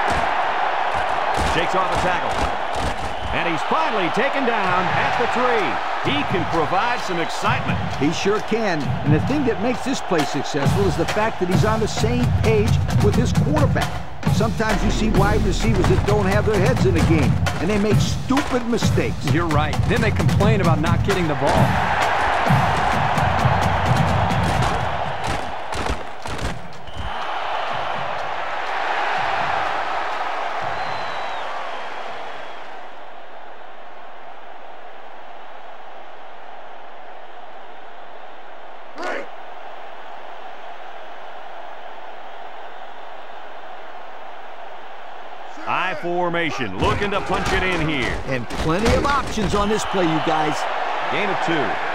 Shakes off the tackle. And he's finally taken down at the 3. He can provide some excitement. He sure can. And the thing that makes this play successful is the fact that he's on the same page with his quarterback. Sometimes you see wide receivers that don't have their heads in the game, and they make stupid mistakes. You're right. Then they complain about not getting the ball. I formation, looking to punch it in here. And plenty of options on this play, you guys. Gain of 2.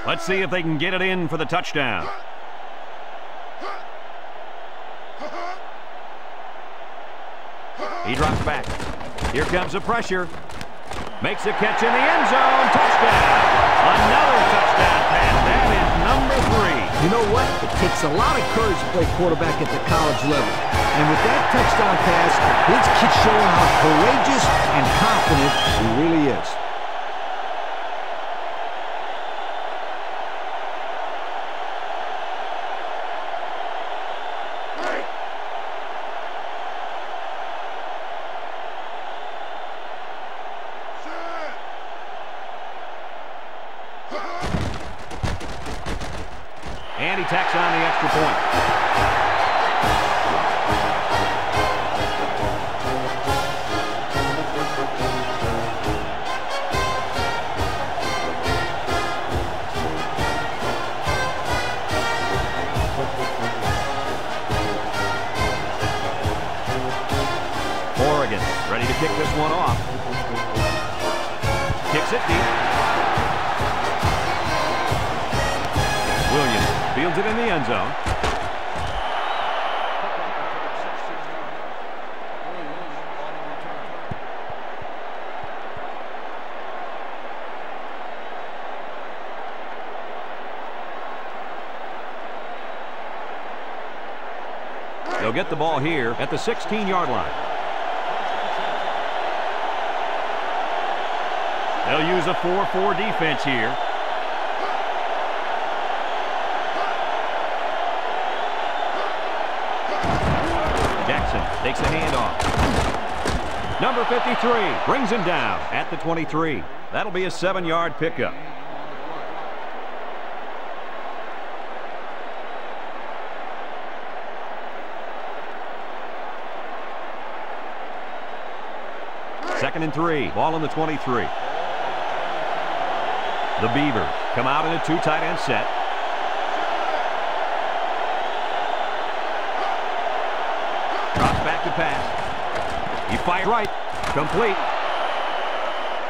Let's see if they can get it in for the touchdown. He drops back. Here comes the pressure. Makes a catch in the end zone. Touchdown. Another touchdown pass. That is number 3. You know what? It takes a lot of courage to play quarterback at the college level. And with that touchdown pass, this kid's showing how courageous and confident he really is. And he tacks on the extra point. Oregon ready to kick this one off. Kicks it deep. Williams fields it in the end zone. They'll get the ball here at the 16-yard line. They'll use a 4-4 defense here. Jackson takes the handoff. Number 53 brings him down at the 23. That'll be a 7-yard pickup. Second and 3. Ball on the 23. The Beavers come out in a 2 tight end set. Drops back to pass. He fired right. Complete.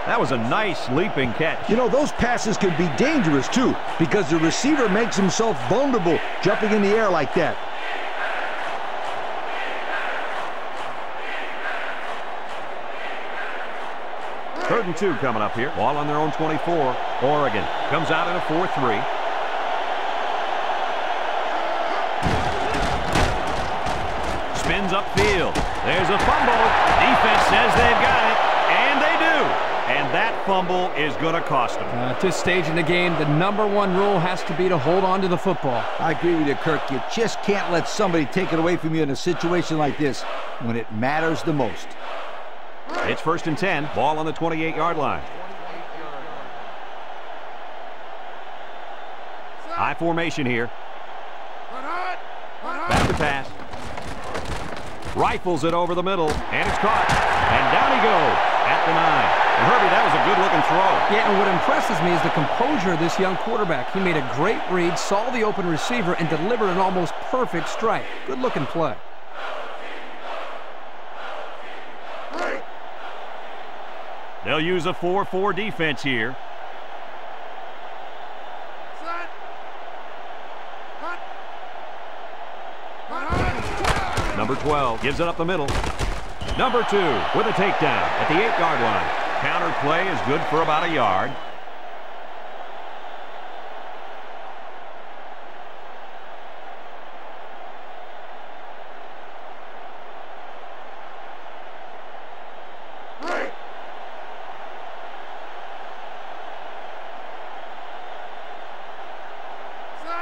That was a nice leaping catch. You know, those passes can be dangerous, too, because the receiver makes himself vulnerable jumping in the air like that. Third and 2 coming up here. Ball on their own 24. Oregon comes out in a 4-3. Spins upfield. There's a fumble. Defense says they've got it, and they do. And that fumble is going to cost them. At this stage in the game, the #1 rule has to be to hold on to the football. I agree with you, Kirk. You just can't let somebody take it away from you in a situation like this when it matters the most. It's first and 10. Ball on the 28-yard line. High formation here. Back to pass. Rifles it over the middle, and it's caught. And down he goes at the 9. And Herbie, that was a good-looking throw. Yeah, and what impresses me is the composure of this young quarterback. He made a great read, saw the open receiver, and delivered an almost perfect strike. Good-looking play. They'll use a 4-4 defense here. Number 12 gives it up the middle. Number 2 with a takedown at the 8-yard line. Counter play is good for about a yard.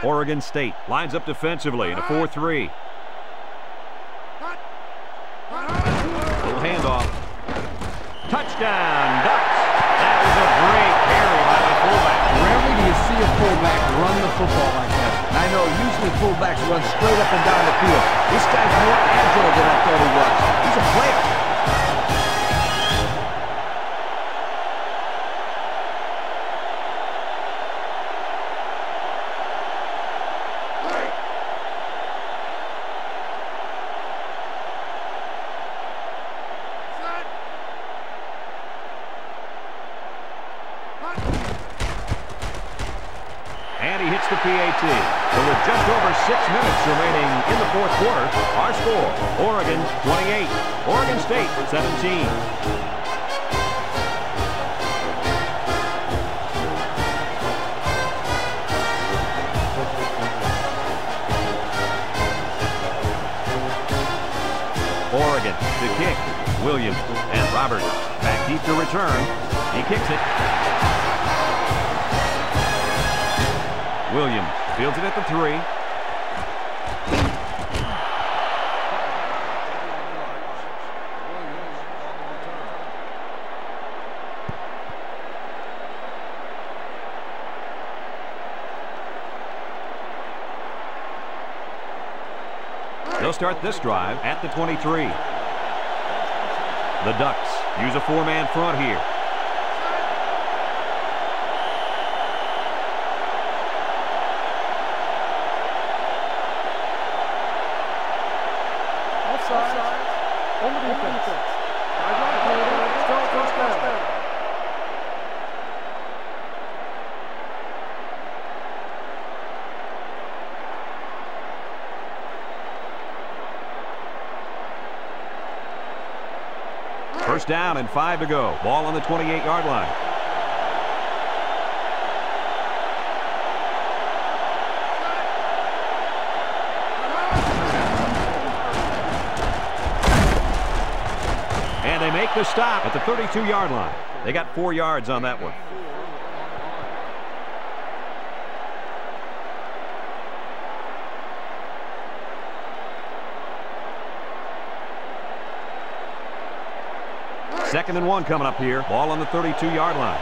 Oregon State lines up defensively in a 4-3. Little handoff. Touchdown, Ducks. That was a great carry by the fullback. Rarely do you see a fullback run the football like that. I know, usually fullbacks run straight up and down the field. This guy's more agile than I thought he was. He's a player. And he hits the PAT. So with just over 6 minutes remaining in the fourth quarter, our score, Oregon 28, Oregon State 17. Oregon to kick. Williams and Roberts back deep to return. He kicks it. Williams fields it at the 3. They'll start this drive at the 23. The Ducks use a 4-man front here. Offside. On the defense. Still first down. First down and 5 to go. Ball on the 28-yard line. And they make the stop at the 32-yard line. They got 4 yards on that one. Second and 1 coming up here. Ball on the 32-yard line.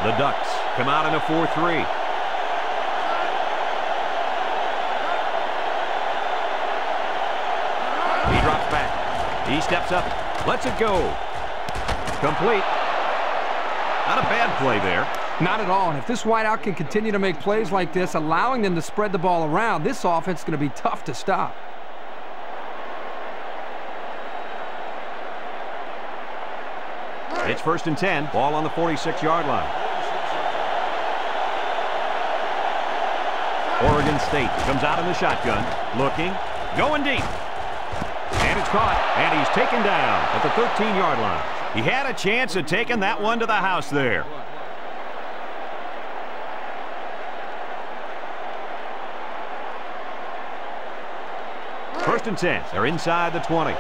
The Ducks come out in a 4-3. He drops back. He steps up. Lets it go. Complete. Not a bad play there. Not at all. And if this wideout can continue to make plays like this, allowing them to spread the ball around, this offense is going to be tough to stop. It's first and 10. Ball on the 46-yard line. Oregon State comes out in the shotgun. Looking. Going deep. And it's caught. And he's taken down at the 13-yard line. He had a chance of taking that one to the house there. First and 10. They're inside the 20.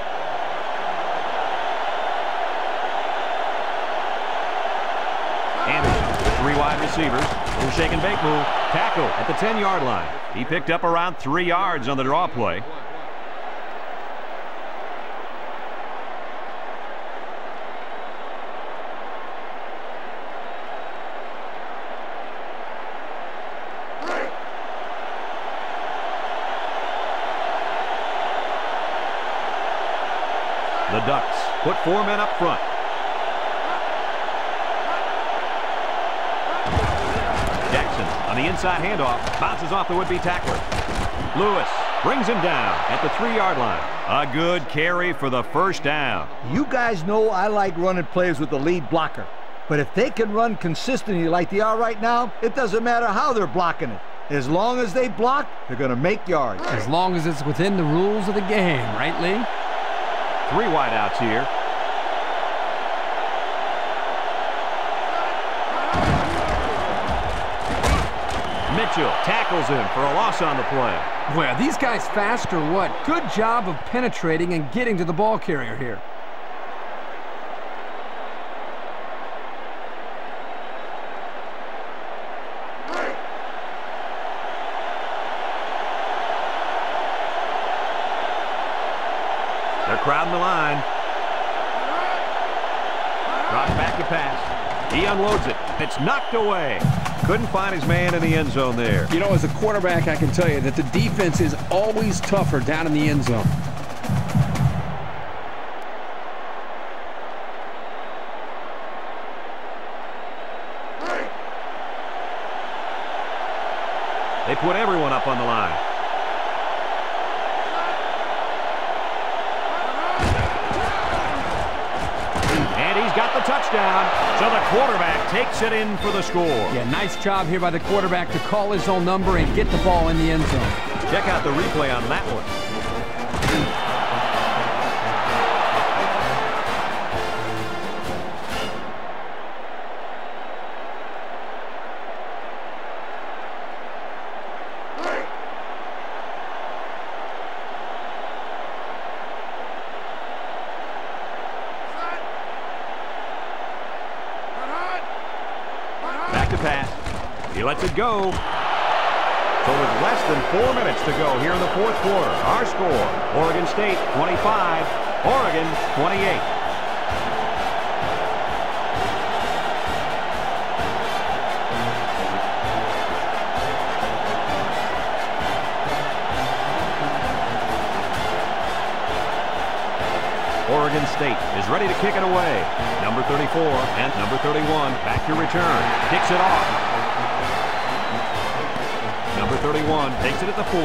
Three wide receivers. Little shake and bake move. Tackle at the 10-yard line. He picked up around 3 yards on the draw play. The Ducks put 4 men up front. On the inside handoff, bounces off the would-be tackler. Lewis brings him down at the 3-yard line. A good carry for the first down. You guys know I like running plays with the lead blocker. But if they can run consistently like they are right now, it doesn't matter how they're blocking it. As long as they block, they're going to make yards. As long as it's within the rules of the game, right, Lee? 3 wideouts here. Mitchell tackles him for a loss on the play. Well, these guys fast or what? Good job of penetrating and getting to the ball carrier here. They're crowding the line. Drops back to pass. He unloads it. It's knocked away. Couldn't find his man in the end zone there. You know, as a quarterback, I can tell you that the defense is always tougher down in the end zone. They put everyone up on the line. And he's got the touchdown, so the quarterback takes it in for the score. Yeah, nice job here by the quarterback to call his own number and get the ball in the end zone. Check out the replay on that one. Back to pass. He lets it go. So with less than 4 minutes to go here in the fourth quarter, our score, Oregon State 25, Oregon 28. Oregon State is ready to kick it away. Number 34 and number 31 back to return. Kicks it off. Number 31 takes it at the 4.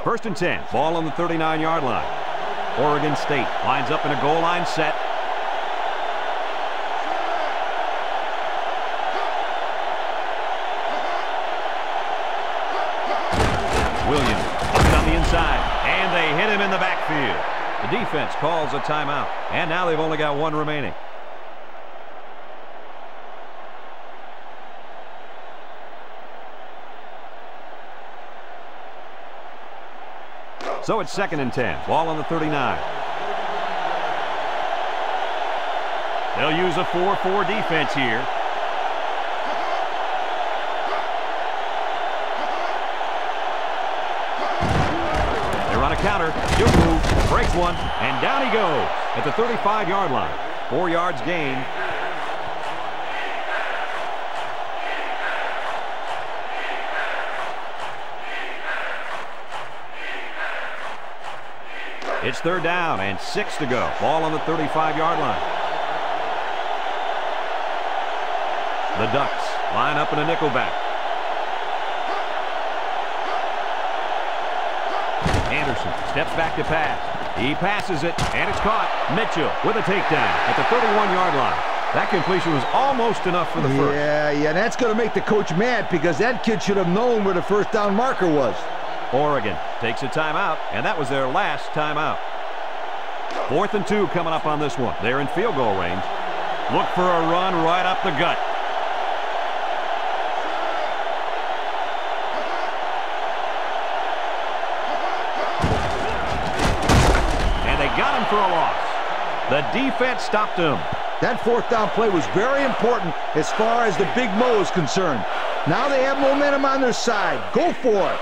First and 10. Ball on the 39-yard line. Oregon State lines up in a goal line set. Williams up on the inside, and they hit him in the backfield. The defense calls a timeout, and now they've only got one remaining. So it's second and 10. Ball on the 39. They'll use a 4-4 defense here. They run a counter. He'll move. Breaks one. And down he goes at the 35-yard line. 4 yards gain. It's third down and 6 to go. Ball on the 35-yard line. The Ducks line up in a nickelback. Anderson steps back to pass. He passes it, and it's caught. Mitchell with a takedown at the 31-yard line. That completion was almost enough for the first. Yeah, that's going to make the coach mad because that kid should have known where the first down marker was. Oregon takes a timeout, and that was their last timeout. 4th and 2 coming up on this one. They're in field goal range. Look for a run right up the gut. And they got him for a loss. The defense stopped him. That fourth down play was very important as far as the Big Mo is concerned. Now they have momentum on their side. Go for it.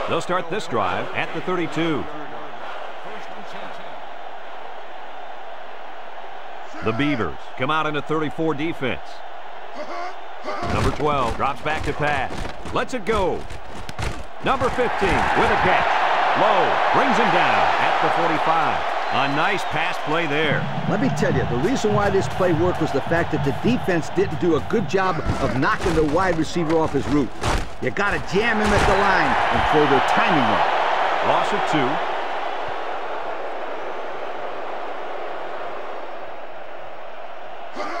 They'll start this drive at the 32. The Beavers come out in a 34 defense. Number 12 drops back to pass. Lets it go. Number 15 with a catch. Low brings him down at the 45. A nice pass play there. Let me tell you, the reason why this play worked was the fact that the defense didn't do a good job of knocking the wide receiver off his route. You got to jam him at the line and throw their timing right. Loss of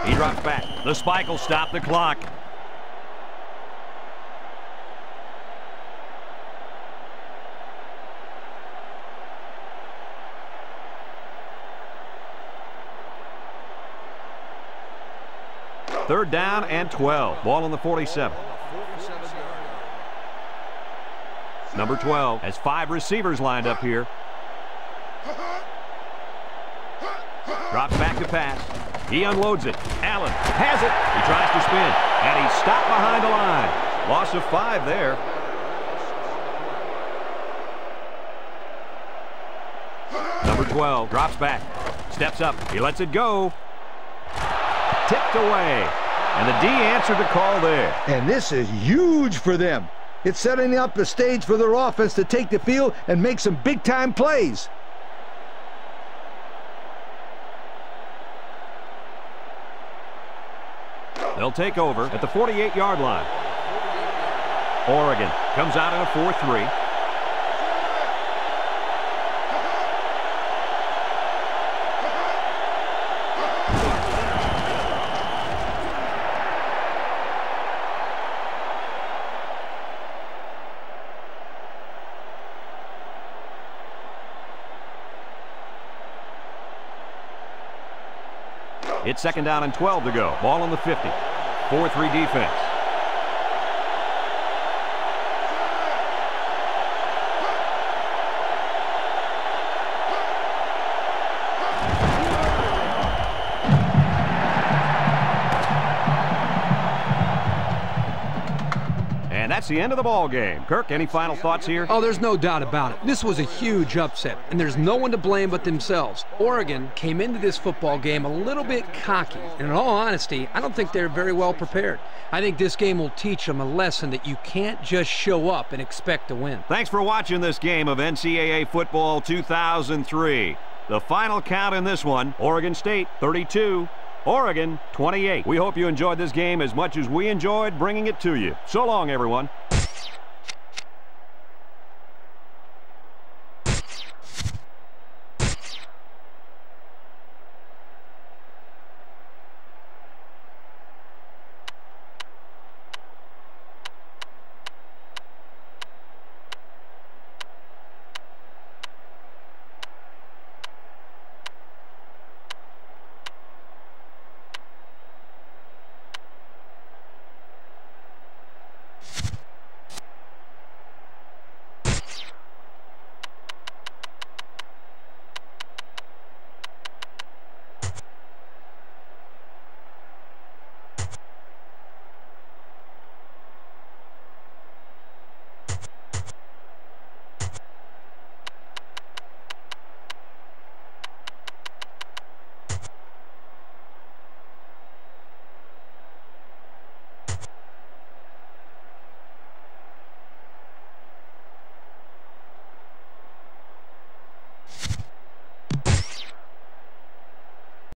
2. He drops back. The spike will stop the clock. Third down and 12. Ball on the 47. Number 12 has 5 receivers lined up here. Drops back to pass. He unloads it. Allen has it. He tries to spin. And he's stopped behind the line. Loss of 5 there. Number 12 drops back. Steps up. He lets it go. Tipped away. And the D answered the call there. And this is huge for them. It's setting up the stage for their offense to take the field and make some big-time plays. They'll take over at the 48-yard line. Oregon comes out in a 4-3. It's 2nd down and 12 to go. Ball on the 50. 4-3 defense. And that's the end of the ball game. Kirk, any final thoughts here? Oh, there's no doubt about it. This was a huge upset, and there's no one to blame but themselves. Oregon came into this football game a little bit cocky, and in all honesty, I don't think they're very well prepared. I think this game will teach them a lesson that you can't just show up and expect to win. Thanks for watching this game of NCAA Football 2003. The final count in this one, Oregon State 32, Oregon 28. We hope you enjoyed this game as much as we enjoyed bringing it to you. So long, everyone.